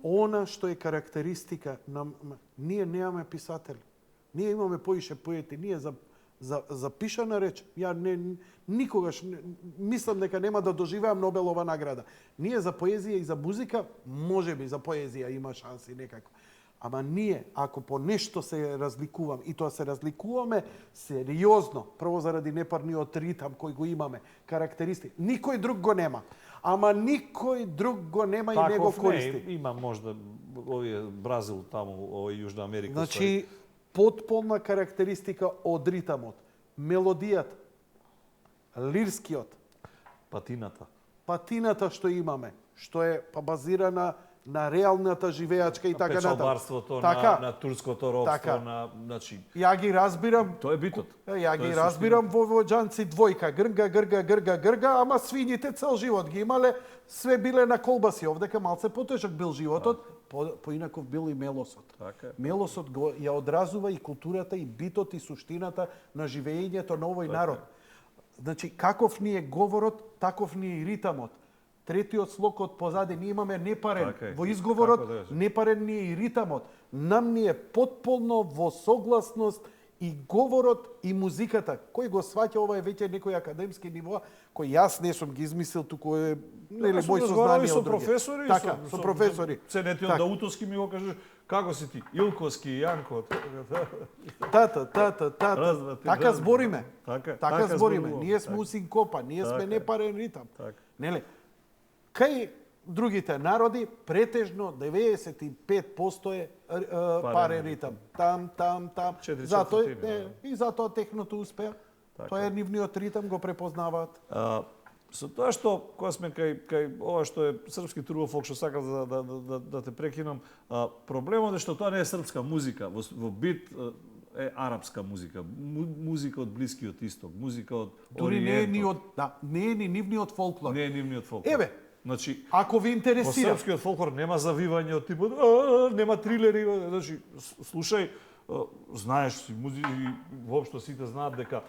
она што е карактеристика на... Ние немаме писатели. Ние имаме поише поети. Ние за пишана реч, ја никогаш мислам дека нема да доживеам Нобелова награда. Ние за поезија и за музика, можеби за поезија има шанси некако. Ама ние, ако по нешто се разликувам, и тоа се разликуваме сериозно, прво заради непарниот ритам кој го имаме, карактеристики, никој друг го нема. Ама никој друг го нема и не го користи. Не, има можда овие Бразил таму, овој Јужна Америка. Значи, потполна карактеристика од ритамот, мелодијата, лирскиот, патината што имаме, што е базирана на реалната живеачка и така натаму. Печалбарството, на турското робство, на... Значи... Ја ги разбирам... Тоа е битот. Ја ги разбирам во војоđанци двојка, грга, ама свињите цел живот ги имале, све биле на колбаси. Овдека малце потешок бил животот, поинаков бил и мелосот. Мелосот го ја одразува и културата, и битот, и суштината на живеењето на овој народ. Значи, каков ни е говорот, таков ни е и ритамот. Третиот слог од позади, ние имаме непарен. Во изговорот, непарен ни е и ритамот. Нам ни е потполно во согласност и говорот и музиката. Кој го сваќа, ова е веќе некој академски ниво, кој јас не сум ги измислил, туку е нели мој сознание од други. Професори, така, со професори. Ценетиот Даутовски ми го кажеш, како си ти? Илковски, Јанко. Тата. Така збориме. Така збориме. Ние сме усинкопа, ние сме непарен ритам. Нели? Кај другите народи, претежно 95% е парен ритам. Там. Затоа и затоа техното успеа. Тоа е нивниот ритам, го препознаваат. Со тоа што кога сме кај ова што е српски турбофолк, што сакам да те прекинам, проблемот е што тоа не е српска музика, во бит е арапска музика, музика од Блискиот исток, музика од Ориентот. Не е ни нивниот фолклор. Не е нивниот фолклор. Еве, значи, ако ви интересира, во српскиот фолклор нема завивање од типот, нема трилери, значи слушај, знаеш си музика, воопшто сите знаат дека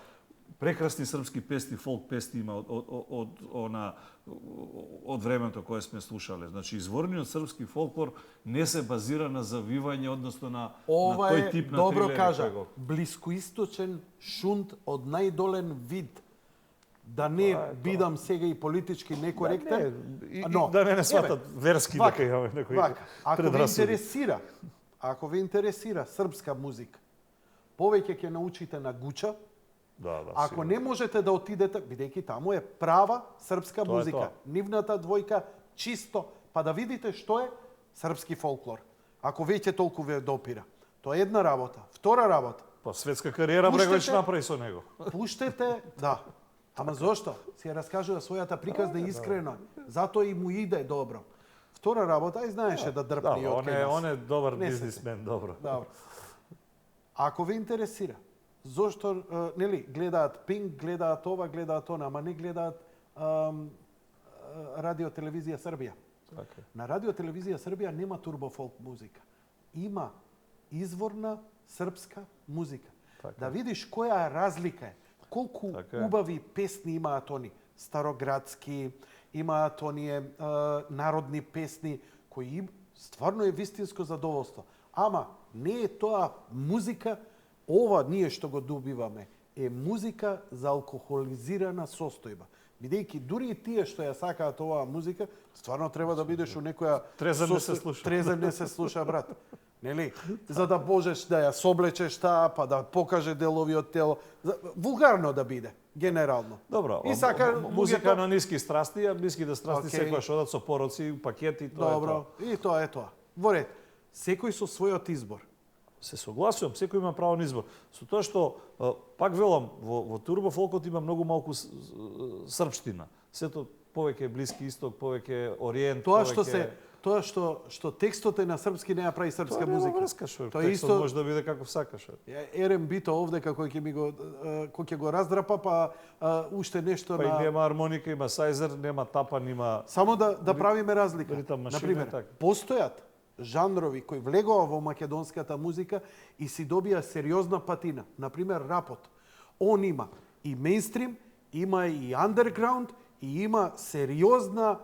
прекрасни српски песни, фолк песни има од времето кое сме слушале. Значи, изворниот српски фолклор не се базира на завивање, односно на тој тип на трилери. Добро кажа, блискоисточен шунт од најдолен вид. Да не бидам сега и политички некоректен, но да не сватат верски дека имаме некои предрасуди. Ако ви интересира српска музика, повеќе ќе научите на Гуча. Ако не можете да отидете, бидејќи таму е права српска музика, нивната двојка чисто, па да видите што е српски фолклор. Ако веќе толку ве допира. Тоа е една работа. Втора работа. Па светска кариера Бреговиќ направи со него. Пуштете, да. Ама зошто? Си ја раскажува својата приказна искрено. Затоа и му иде добро. Втора работа, и знаеше да дрпне и од кај нас. Он е добар бизнисмен, добро. Ако ве интересира, зошто нели гледаат Пинк, гледаат ова, гледаат она, ама не гледаат Радио Телевизија Србија. На Радио Телевизија Србија нема турбофолк музика. Има изворна српска музика. Да видиш која разлика е. Колку убави песни имаат они, староградски, имаат оние народни песни кои стварно е вистинско задоволство. Ама не е тоа музика, ова ние што го добиваме е музика за алкохолизирана состојба. Бидејќи дури и тие што ја сакаат оваа музика, стварно треба да бидеш у некоја трезен не се слуша. Трезен не се слуша, брат. Нели? За да можеш да ја соблечеш таа, па да покаже делови од тело. Вулгарно да биде, генерално. Добро, и сака музика на ниски страсти, а ниските страсти секогаш одат со пороци, пакети, тоа е тоа. Добро, и тоа е тоа. Во ред, секој со својот избор. се согласувам, секој има право на избор. Со тоа што, пак велам, во турбофолкот има многу малку српштина. Сето повеќе е Блиски Исток, повеќе е Ориент, Тоа што текстот е на српски не ја прави српска музика. Тоа врска, Тоа текстот може да биде како сакаш. Ерем бито овде како ќе го раздрапа, па уште нешто Па на... и нема армоника, има сајзер, нема тапан, има... Само да правиме разлика. ритам машина, Например, така. постојат жанрови кои влегува во македонската музика и си добија сериозна патина. Например, рапот. Он има и мејнстрим, има и андерграунд, и има сериозна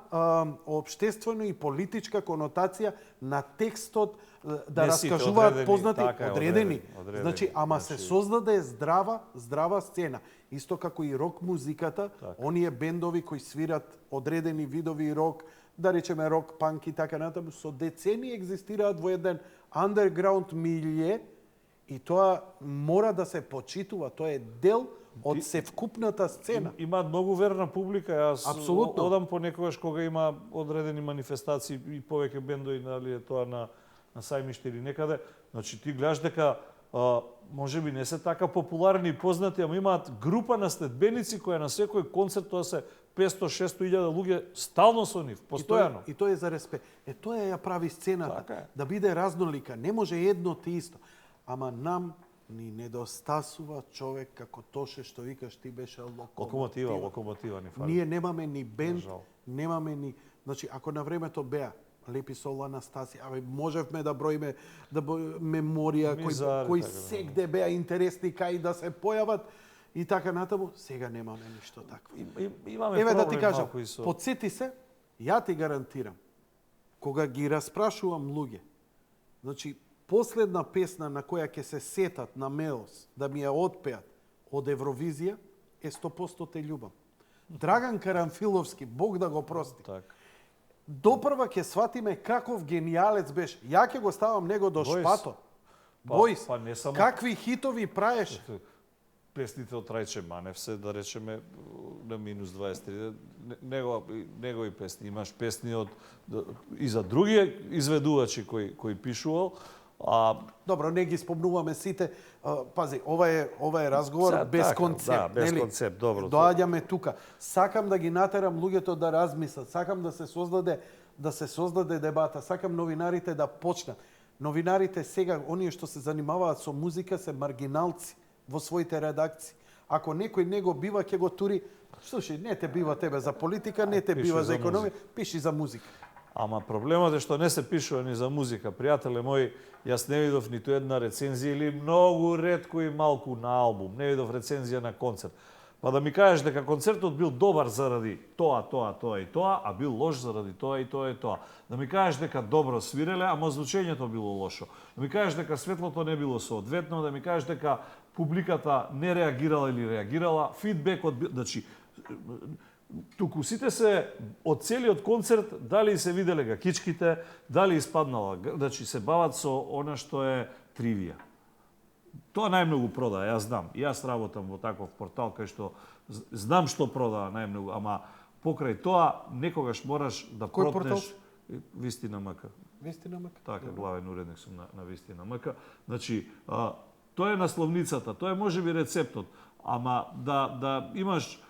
општествено и политичка конотација на текстот да раскажуваат познати одредени. Значи, ама се создаде здрава сцена. Исто како и рок музиката, оние бендови кои свират одредени видови рок, да речеме рок, панк и така натаму, со децении екзистираат во еден андерграунд милје и тоа мора да се почитува, тоа е дел од севкупната сцена. Имаат многу верна публика, јас Апсолутно. одам понекогаш кога има одредени манифестации и повеќе бендови, нали е тоа на сајмиште или некаде. Значи ти гледаш дека можеби не се така популарни и познати, ама имаат група на следбеници која на секој концерт, тоа се 500-600 илјада луѓе стално со нив, постојано. И тоа е за респект. Тоа ја прави сцената, Така да биде разнолика. Не може едно те исто. Ама нам ни недостасува човек како Тоше што викаш ти беше локомотива ни фали. Ние немаме ни бенд, Жал. немаме ни... Значи, ако на времето беа Лепи Сол, Анастасија, можевме да броиме меморија кои сегде беа интересни кај да се појават и така натаму, сега немаме ништо такво. Имаме Еве да ти проблем кажам, малку и со... потсети се, ја ти гарантирам, кога ги распрашувам луѓе, значи, последна песна на која ќе се сетат на Меос да ми ја отпеат од Евровизија е 100% те љубам. Драган Карамфиловски, Бог да го прости. Так. Допрва ќе сватиме каков генијалец беше. Ја ќе го ставам него до шпато. Бојс, не само... какви хитови праеше. Песните од Трајче Манев се, да речеме, на минус 23. Негови песни. Имаш песни и за други изведувачи кои пишувал. Добро, не ги спомнуваме сите. Пази, ова е разговор без концепт. Да, без концепт, добро. Доаѓаме тука. Сакам да ги натерам луѓето да размислат. Сакам да се создаде дебата. Сакам новинарите да почнат. Новинарите сега, оние што се занимаваат со музика, се маргиналци во своите редакции. Ако некој не го бива, ќе го тури. Слушај, не те бива тебе за политика, не те бива за економија, пиши за музика. Ама проблемот е што не се пишува ни за музика. Пријателе мои, јас не видов ниту една рецензија или многу ретко и малку на албум. Не видов рецензија на концерт. Па да ми кажеш дека концертот бил добар заради тоа и тоа, а бил лош заради тоа и тоа. Да ми кажеш дека добро свиреле, ама звучењето било лошо. Да ми кажеш дека светлото не било соодветно, да ми кажеш дека публиката не реагирала или реагирала, фидбекот бил... Значи, туку сите се од целиот концерт, дали се виделе гакичките, дали испаднала, значи се бават со она што е тривија. Тоа најмногу продаа, јас знам. Јас работам во таков портал кај што знам што продаа најмногу, ама покрај тоа некогаш мораш да протнеш Вистина МК. Вистина МК. Така, главен уредник сум на Вистина МК. Значи, тоа е насловницата, тоа е можеби рецептот, ама да имаш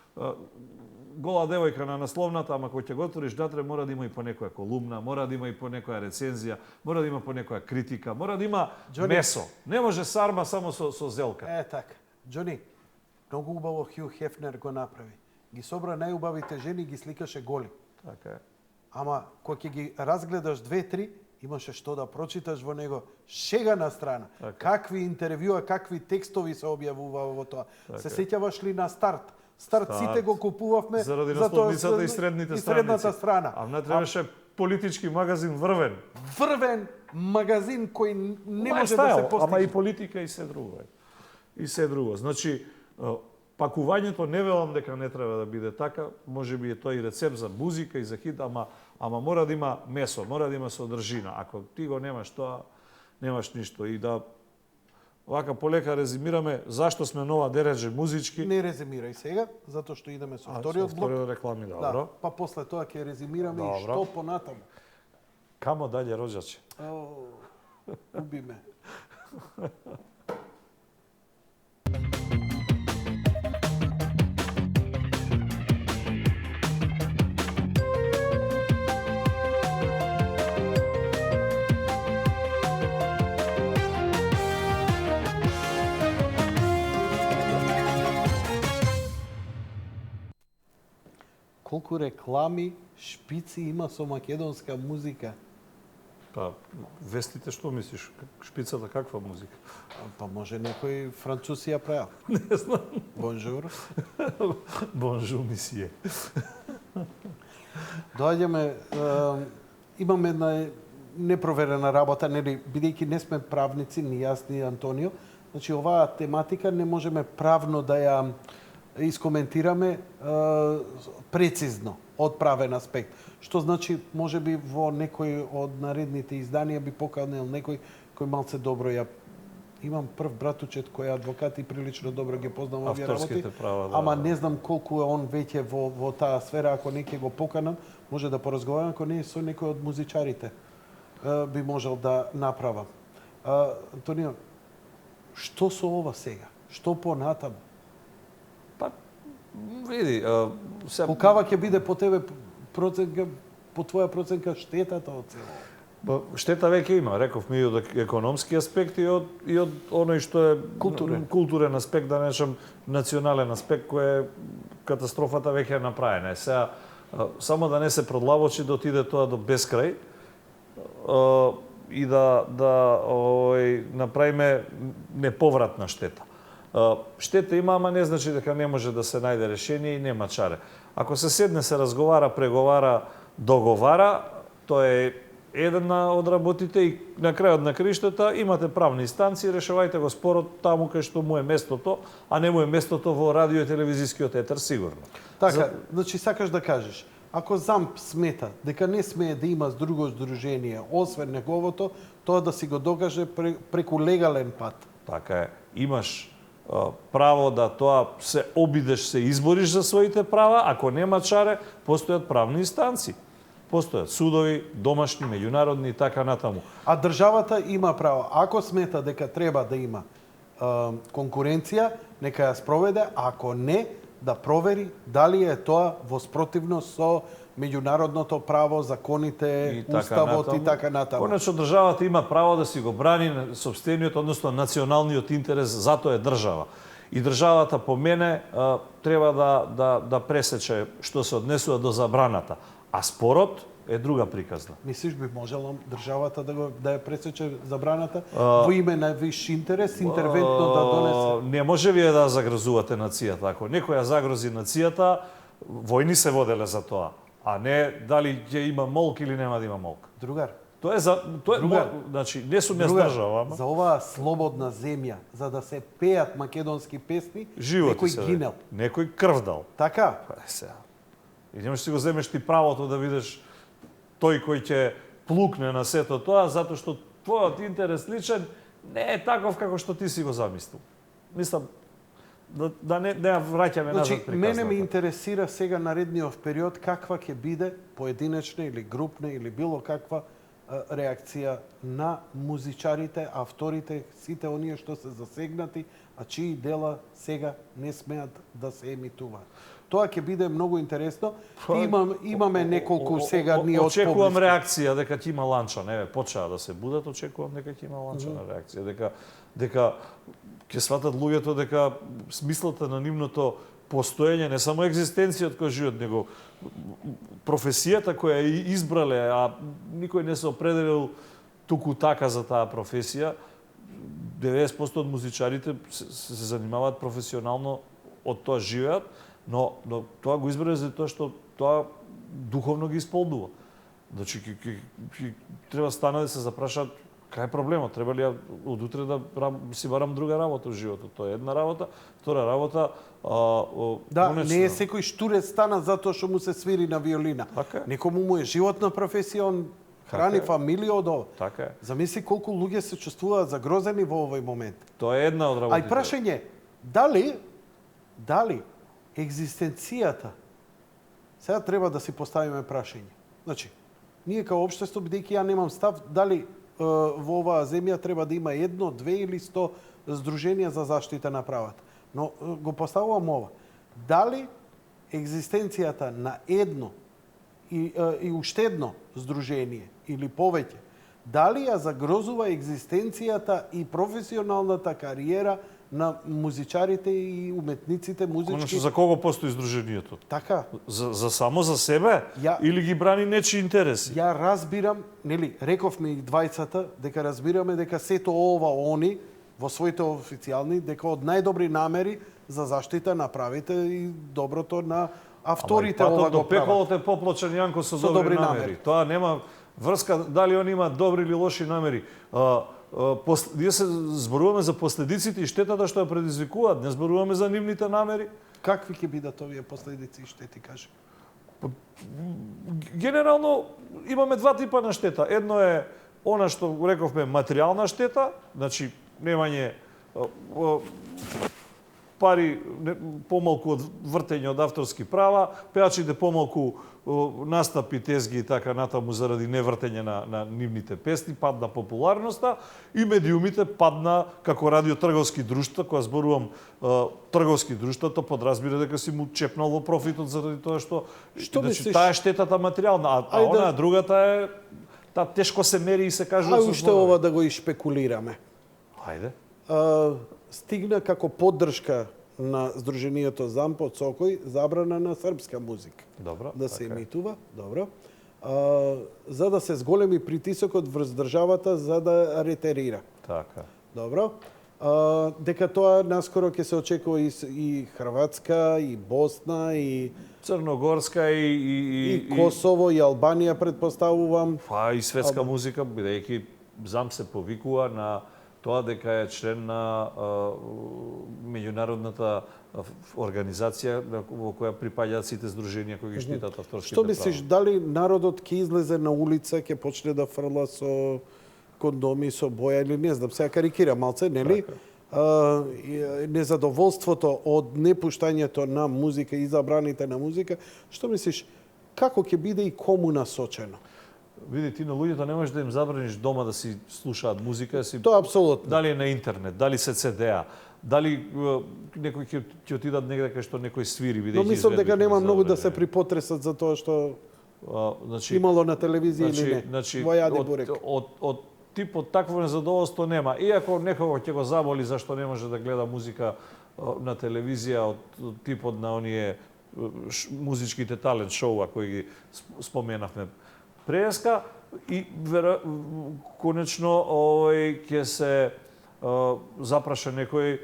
гола девојка на насловната, ама кој ќе го отвориш датре, мора да има и по некоја колумна, мора да има и по некоја рецензија, мора да има по некоја критика, мора да има месо. Не може сарма само со зелка. Така. Џони, многу убаво Хју Хефнер го направи. Ги собра најубавите жени и ги сликаше голи. Така е. Ама кога ќе ги разгледаш 2-3, имаше што да прочиташ во него. Шега на страна. Така. Какви интервјуа, какви текстови се објавува во тоа. Така. Се сеќаваш ли на старт? Сите го купувавме заради насловницата и средната страна. А не требаше политички магазин Врвен. Врвен магазин кој не може да се постигне. Ама и политика и се друго. И се друго. Значи, пакувањето не велам дека не треба да биде така, можеби е тоа и рецепт за музика и за хит, ама мора да има месо, мора да има содржина. Ако ти го немаш тоа, немаш ништо. И да вака полека резимираме зашто сме нова дередже музички. Не резимирај сега, затоа што идеме со вториот блок. Вториот реклами, добро. Па после тоа ќе резимираме и што понатаму. Камо дале, роđаче? Убиме. Колку реклами, шпици има со македонска музика? Па, вестите што мислиш? Шпицата каква музика? Па може некој француз ја правил. Не знам. Бонжур. Бонжур, мисие. Доаѓаме, имаме една непроверена работа, нели, бидејќи не сме правници, ни јас, ни Антонио. Значи, оваа тематика не можеме правно да ја искоментираме прецизно, од правен аспект. Што значи, може би во некој од наредните изданија би поканил некој кој малце добро ја... Имам прв братучет кој е адвокат и прилично добро ги познавам овие работи, права, да, ама не знам колку е он веќе во таа сфера, ако не ќе го поканам, може да поразговарам, ако не со некој од музичарите би можел да направам. Антонио, што со ова сега? Што понатаму? Па, види, Колкава ќе биде по тебе проценка, по твоја проценка штетата од цело? Штета веќе има, рековме и од економски аспект и од оној што е културен аспект, да нешам национален аспект, кој е катастрофата веќе е направена. Сега, само да не се продлавочи да отиде тоа до бескрај и да направиме неповратна штета. Штета има, ама не значи дека не може да се најде решение и нема чаре. Ако се седне, се разговара, преговара, договара, тоа е една од работите и на крајот на краиштата имате правни инстанции, решавајте го спорот таму кај што му е местото, а не му е местото во радио и телевизискиот етер сигурно. Така, значи сакаш да кажеш, ако ЗАМП смета дека не смее да има друго здружение освен неговото, тоа да си го докаже преку легален пат. Така е. Имаш право да тоа се обидеш, се избориш за своите права, ако нема чаре, постојат правни инстанции. Постојат судови, домашни, меѓународни и така натаму. А државата има право, ако смета дека треба да има конкуренција, нека ја спроведе, ако не, да провери дали е тоа во спротивност со меѓународното право, законите, уставот и така натаму. Конечно, државата има право да си го брани сопствениот, односно националниот интерес, затоа е држава. И државата по мене треба да пресече што се однесува до забраната. А спорот е друга приказна. Мислиш би можела државата да ја пресече забраната во име на виш интерес, интервентно да донесе? Не може вие да загрозувате нацијата. Ако некој ја загрози нацијата, војни се воделе за тоа, а не дали ќе има молк или нема да има молк. Другар, значи не сум јас држава, ама за оваа слободна земја, за да се пеат македонски песни, некој гинел. Некој крв дал. Така? Сега. И немаш си го земеш ти правото да видиш тој кој ќе плукне на сето тоа, затоа што твојот интерес личен не е таков како што ти си го замислил. Мислам, да не враќаме назад приказната. Мене ме интересира сега наредниот период каква ќе биде поединечна или групна или било каква реакција на музичарите, авторите, сите оние што се засегнати, а чии дела сега не смеат да се емитуваат. Тоа ќе биде многу интересно. Имаме неколку сега ние од очекувам реакција дека ќе има ланча, не почаа да се будат, очекувам дека ќе има ланчана реакција, дека ќе сватат луѓето дека смислата на нивното постоење, не само екзистенцијата кој живеат, него професијата која ја избрале, а никој не се определил туку така за таа професија. 90% од музичарите се занимаваат професионално, од тоа живеат, но тоа го избрале за тоа што тоа духовно ги исполнува. Значи, треба стана да се запрашаат кај е проблемот, треба ли од утре да си барам друга работа во животот. Тоа е една работа, втора работа. Не е секој штурец стана затоа што му се свири на виолина. Некому му е животна професија, он храни фамилија од ова. Така е. Замисли колку луѓе се чувствуваат загрозени во овој момент. Тоа е една од работите. А и прашање, дали екзистенцијата, сега треба да си поставиме прашање. Значи, ние као општество, бидејќи ја немам став, дали во оваа земја треба да има 1, 2 или 100 здруженија за заштита на правата. Но го поставувам ова. Дали екзистенцијата на едно и уште едно здружение или повеќе, дали ја загрозува екзистенцијата и професионалната кариера на музичарите и уметниците музички? Конечно, за кого постои здруженијето? Така. За само за себе или ги брани нечии интереси? Ја разбирам, нели, рековме и двајцата дека разбираме дека сето ова они во своите официјални дека од најдобри намери за заштита на правите и доброто на авторите ова го прават. Пеколот е поплочен Јанко со добри намери. Тоа нема врска дали они имаат добри или лоши намери. Ние се зборуваме за последиците и штетата што ја предизвикуваат, не зборуваме за нивните намери. Какви ќе бидат овие последици и штети, кажи? Генерално имаме два типа на штета. Едно е она што рековме материјална штета, значи немање пари помалку од вртење од авторски права, пеачите помалку настапи, тезги и така натаму заради невртење на нивните песни, падна популарноста и медиумите падна како радиотрговски друштва, кога зборувам трговски друштва, то подразбира дека си му чепнало профитот заради тоа што значи, таа е штетата материјална, а она другата е таа тешко се мери и се кажува со уште ова да го испекулираме. Ајде. Стигна како поддршка на Сдруженијето Зампо од Сокој забрана на српска музика. Добро. Да се емитува, добро. За да се зголеми притисокот врз државата за да ретерира. Така. Добро. Дека тоа наскоро ќе се очекува и Хрватска, и Босна, и Црногорска, и Косово, и Албанија, предпоставувам. Па и светска музика, бидејќи Замп се повикува на тоа дека е член на меѓународната организација во која припаѓаат сите здруженија кои ги штитат авторските права. Што мислиш, дали народот ќе излезе на улица, ќе почне да фрла со кондоми, со боја или не знам, сега карикирам малце, нели? Незадоволството од непуштањето на музика и забраните на музика, што мислиш, како ќе биде и кому насочено? Види, ти на луѓето не можеш да им забраниш дома да си слушаат музика, Тоа апсолутно. Дали е на интернет, дали се CD-а, дали некои ќе отидат негде кај што некој свири, бидејќи. Но мислам дека нема многу да се припотресат за тоа што значи, имало на телевизија или не. Значи, во Јади Бурек. Од типот такво незадоволство нема. Иако некого ќе го заболи зашто не може да гледа музика на телевизија од типот на оние музичките талент шоуа кои ги споменавме преска и конечно ќе се запраша некој,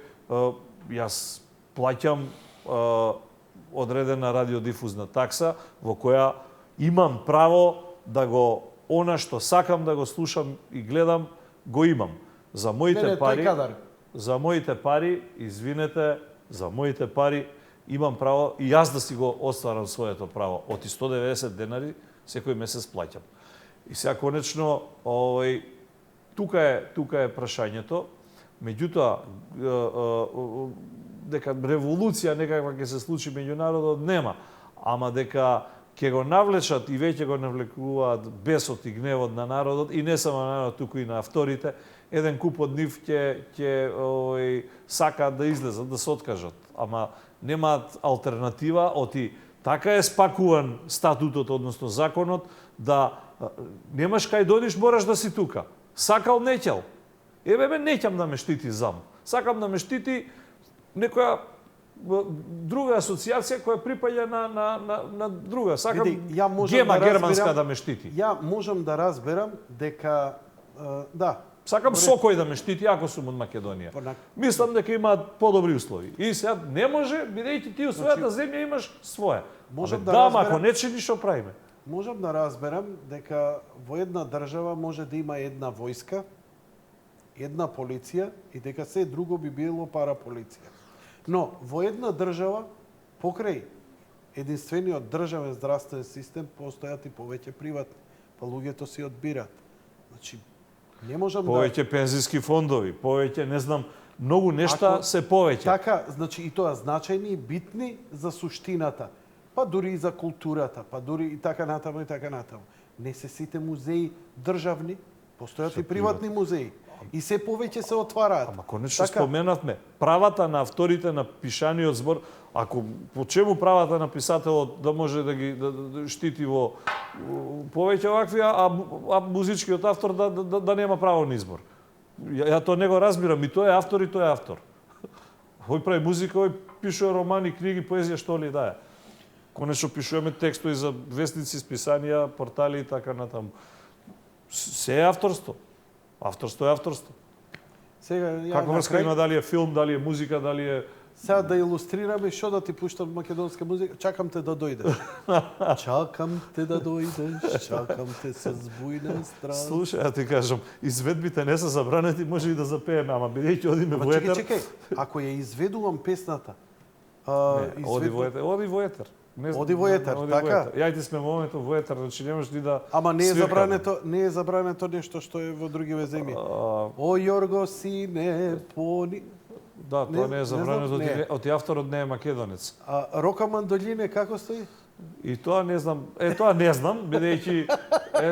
јас плаќам одредена радиодифузна такса во која имам право да го она што сакам да го слушам и гледам, го имам. За моите пари, за моите пари, извинете, за моите пари имам право и јас да си го остварам своето право. Од 190 денари секој месец плаќам. И сега конечно тука е прашањето, меѓутоа дека револуција некаква ќе се случи меѓу народот нема, ама дека ќе го навлечат и веќе го навлекуваат бесот и гневот на народот и не само на народот, туку и на авторите, еден куп од нив ќе сакаат да излезат, да се откажат, ама немаат алтернатива, оти така е спакуван статутот, односно законот, да немаш кај додиш, мораш да си тука. Сакал, не ќел. Ме неќам да ме штити Замп. Сакам да ме штити некоја друга асоциација која припаѓа на друга. Сакам Гема германска да ме штити. Ја можам да разберам дека да. Сакам Сокој да ме штити ако сум од Македонија. Мислам дека имаат подобри услови. И сега не може, бидејќи ти у својата земја имаш своја. Можам да разберам, ако не чини што правиме. Можам да разберам дека во една држава може да има една војска, една полиција и дека се друго би било параполиција. Но во една држава покрај единствениот државен здравствен систем постојат и повеќе приватни, па луѓето си одбираат. Значи не можам повеќе пензиски фондови, повеќе не знам, многу нешта се повеќе. Така, значи и тоа значајни и битни за суштината. Па дури и за културата, па дури и така натаму и така натаму. Не се сите музеи државни, Постојат и приватни музеи. И се повеќе се отвараат. Ама конечно споменавме, правата на авторите на пишаниот збор, ако по чему правата на писателот да може да ги да штити во повеќе овакви, а музичкиот автор да нема право на избор. Ја тоа не го разбирам, и тој е автор и тој е автор. Кој прави музика, кој пишува романи, книги, поезија, што ли да е. Конечно пишуваме текстови за вестници, списанија, портали и така натаму. Се е авторство. Авторство е авторство. Сега Каква врска има, дали е филм, дали е музика, дали е... Сега да илустрираме што да ти пуштам македонска музика, чакам те да дојдеш. Чакам те да дојдеш, чакам те со збујна страст. Слушај, ја ти кажам, изведбите не се забранети, може и да запееме, ама бидејќи одиме во етер... Чекај, ако ја изведувам песната, Оди во етер. Оди во етер, така? Јајте сме моментот во етер, значи не можеш ни да... Ама не е свиркаме. забрането нешто што е во другиве земји. О Јорго сине пони... Да, тоа не е забрането, не. оти авторот не е македонец. Рока Мандолине како стои? И тоа не знам, тоа не знам, бидејќи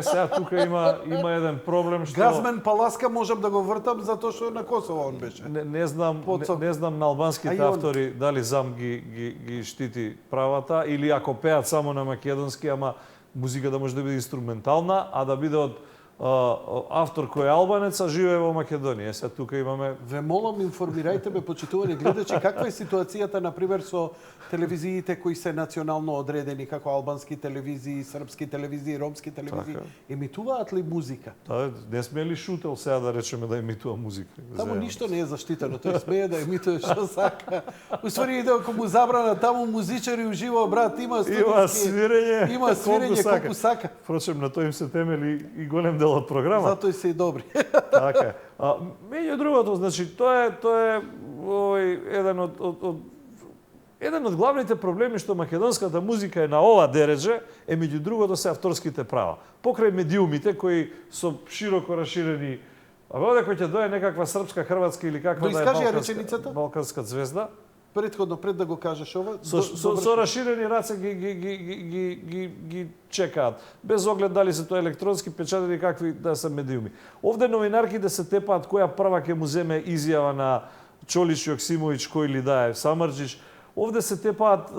сега тука има еден проблем што Газмен Паласка можам да го вртам затоа што на Косово он беше. не знам на албанските автори дали зам ги штити правата или ако пеат само на македонски, ама музика да може да биде инструментална, а да биде од автор кој е албанец, а живее во Македонија. Сега тука имаме... Ве молам, информирајте ме, почитувани гледачи, каква е ситуацијата, например, со телевизиите кои се национално одредени, како албански телевизии, српски телевизии, ромски телевизии, емитуваат ли музика? Не сме ли шутел сега да речеме да емитува музика? Таму ништо не е заштитено, тој смее да емитува што сака. Уствари, ако му забрана, таму музичари уживо, брат, има свирење, има свирење колку сака. Впрочем, на тој им се темели и голем дел од програма. Затоа и се и добри. Така е. Меѓу другото, значи, тоа е еден од главните проблеми што македонската музика е на ова дередже, е меѓу другото се авторските права. Покрај медиумите кои со широко расширени, а овде кој ќе дое некаква српска, хрватска или каква да е балканска звезда, предходно пред да го кажеш ова, со расширени раце ги чекаат, без оглед дали се тоа електронски печатени какви да се медиуми. Овде новинарките се тепаат која прва ќе му земе изјава на Чолич Јоксимовиќ, кој ли да е Самарџич. Овде се тепаат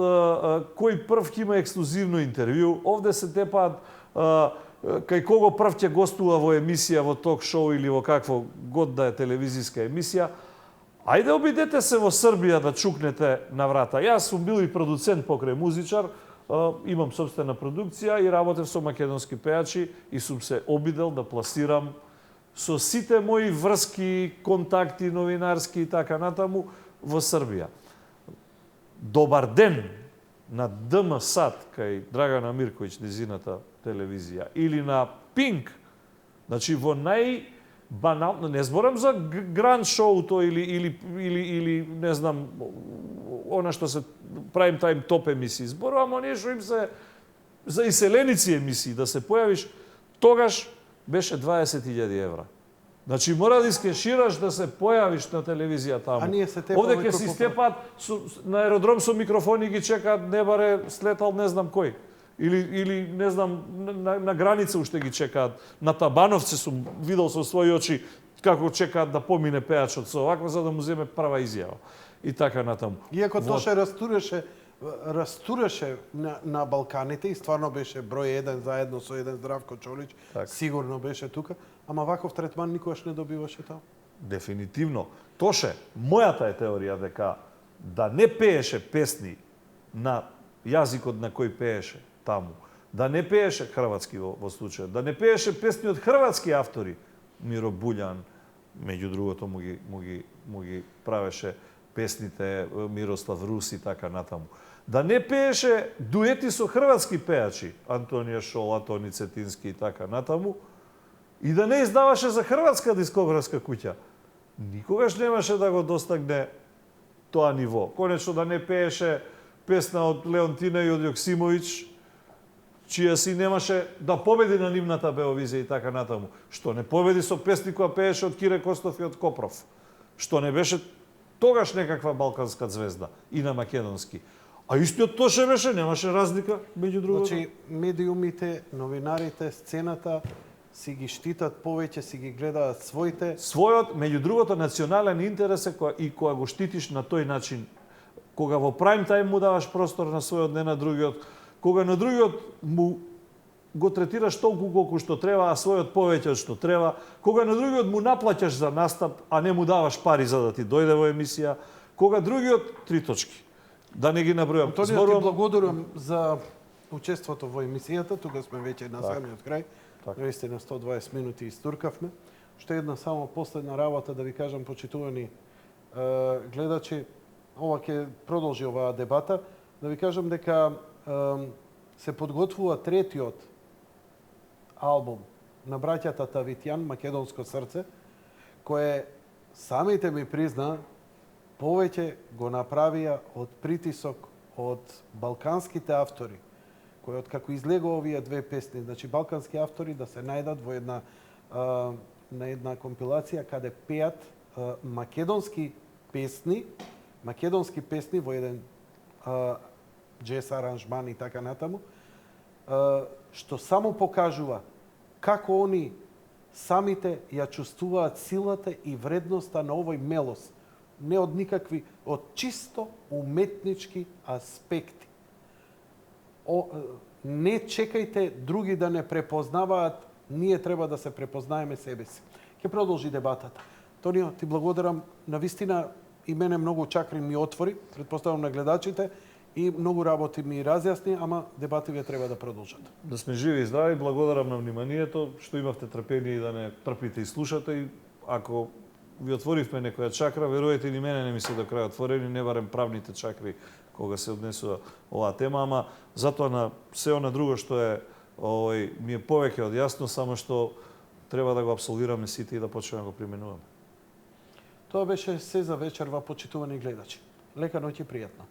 кој прв ќе има ексклузивно интервју, овде се тепаат кај кого прв ќе гостува во емисија, во ток шоу или во какво год да е телевизиска емисија. Ајде обидете се во Србија да чукнете на врата. Јас сум бил и продуцент покрај музичар, имам собствена продукција и работев со македонски пејачи и сум се обидел да пласирам со сите мои врски, контакти, новинарски и така натаму во Србија. Добар ден на ДМ Сат кај Драгана Мирковиќ, низината телевизија, или на Пинк, значи во банално, не зборам за гранд шоуто или не знам, она што се правим тајм топ емисии. Зборувам оние што им се за иселеници емисии, да се појавиш, тогаш беше 20.000 евра. Значи мора да искешираш да се појавиш на телевизија таму. Овде ќе си степат на аеродром со микрофони ги чекаат, не баре слетал не знам кој. Или не знам, на граница уште ги чекаат. На Табановци сум видел со своји очи како чекаат да помине пејачот со оваква, за да му земе прва изјава. И така натаму. Иако тоа ше растураше на Балканите и стварно беше број еден заедно со еден Здравко Чолич, сигурно беше тука, ама ваков третман никогаш не добиваше таму. Дефинитивно. Тоше, мојата е теорија дека да не пееше песни на јазикот на кој пееше таму, да не пееше хрватски во случај, да не пееше песни од хрватски автори, Миро Буљан, меѓу другото му ги правеше песните Мирослав Рус и така натаму. Да не пееше дуети со хрватски пејачи, Антонија Шола, Тони Цетински и така натаму, и да не издаваше за хрватска дискографска куќа, никогаш немаше да го достигне тоа ниво. Конечно да не пееше песна од Леонтина и од Јоксимовиќ, чија си немаше да победи на нивната Беовизија и така натаму. Што не победи со песни која пееше од Кире Костов и од Копров. Што не беше тогаш некаква балканска звезда и на македонски. А истиот Тоше беше, немаше разлика меѓу другото. Значи, медиумите, новинарите, сцената си ги штитат повеќе, си ги гледаат своите. Својот, меѓу другото, национален интерес е кога го штитиш на тој начин. Кога во прайм тајм му даваш простор на својот, не на другиот. Кога на другиот му го третираш толку колку што треба, а својот повеќе од што треба. Кога на другиот му наплаќаш за настап, а не му даваш пари за да ти дојде во емисија. Кога другиот, 3 точки. Да не ги набројам. Антонио, ти благодарам за учеството во емисијата. Тука сме веќе на самиот крај. Наистина 120 минути истуркавме. Што една само последна работа да ви кажам, почитувани гледачи, ова ќе продолжи оваа дебата, да ви кажам дека се подготвува третиот албум на браќата Тавитјан, Македонско срце, кое самите ми призна повеќе го направија од притисок од балканските автори, кои откако излегува овие две песни, значи балкански автори да се најдат во на една компилација каде пеат македонски песни во еден джез аранжман и така натаму, што само покажува како они самите ја чувствуваат силата и вредноста на овој мелос, не од никакви, од чисто уметнички аспекти. Не чекајте други да не препознаваат, ние треба да се препознаеме себе си. Ќе продолжи дебатата. Тонио, ти благодарам. Навистина и мене многу чакри ми отвори, претпоставам на гледачите, и многу работи ми разјасни, ама дебативе треба да продолжат. Да сме живи и здрави, благодарам на вниманието, што имавте трпение и да не трпите и слушате. И ако ви отворивме некоја чакра, верувајте ни мене не ми се до крај отворени, не барем правните чакри кога се однесува оваа тема, ама затоа на се она друго што е ми е повеќе од јасно, само што треба да го апсолвираме сите и да почнеме да го применуваме. Тоа беше се за вечерва, почитувани гледачи. Лека ноќ и пријатно.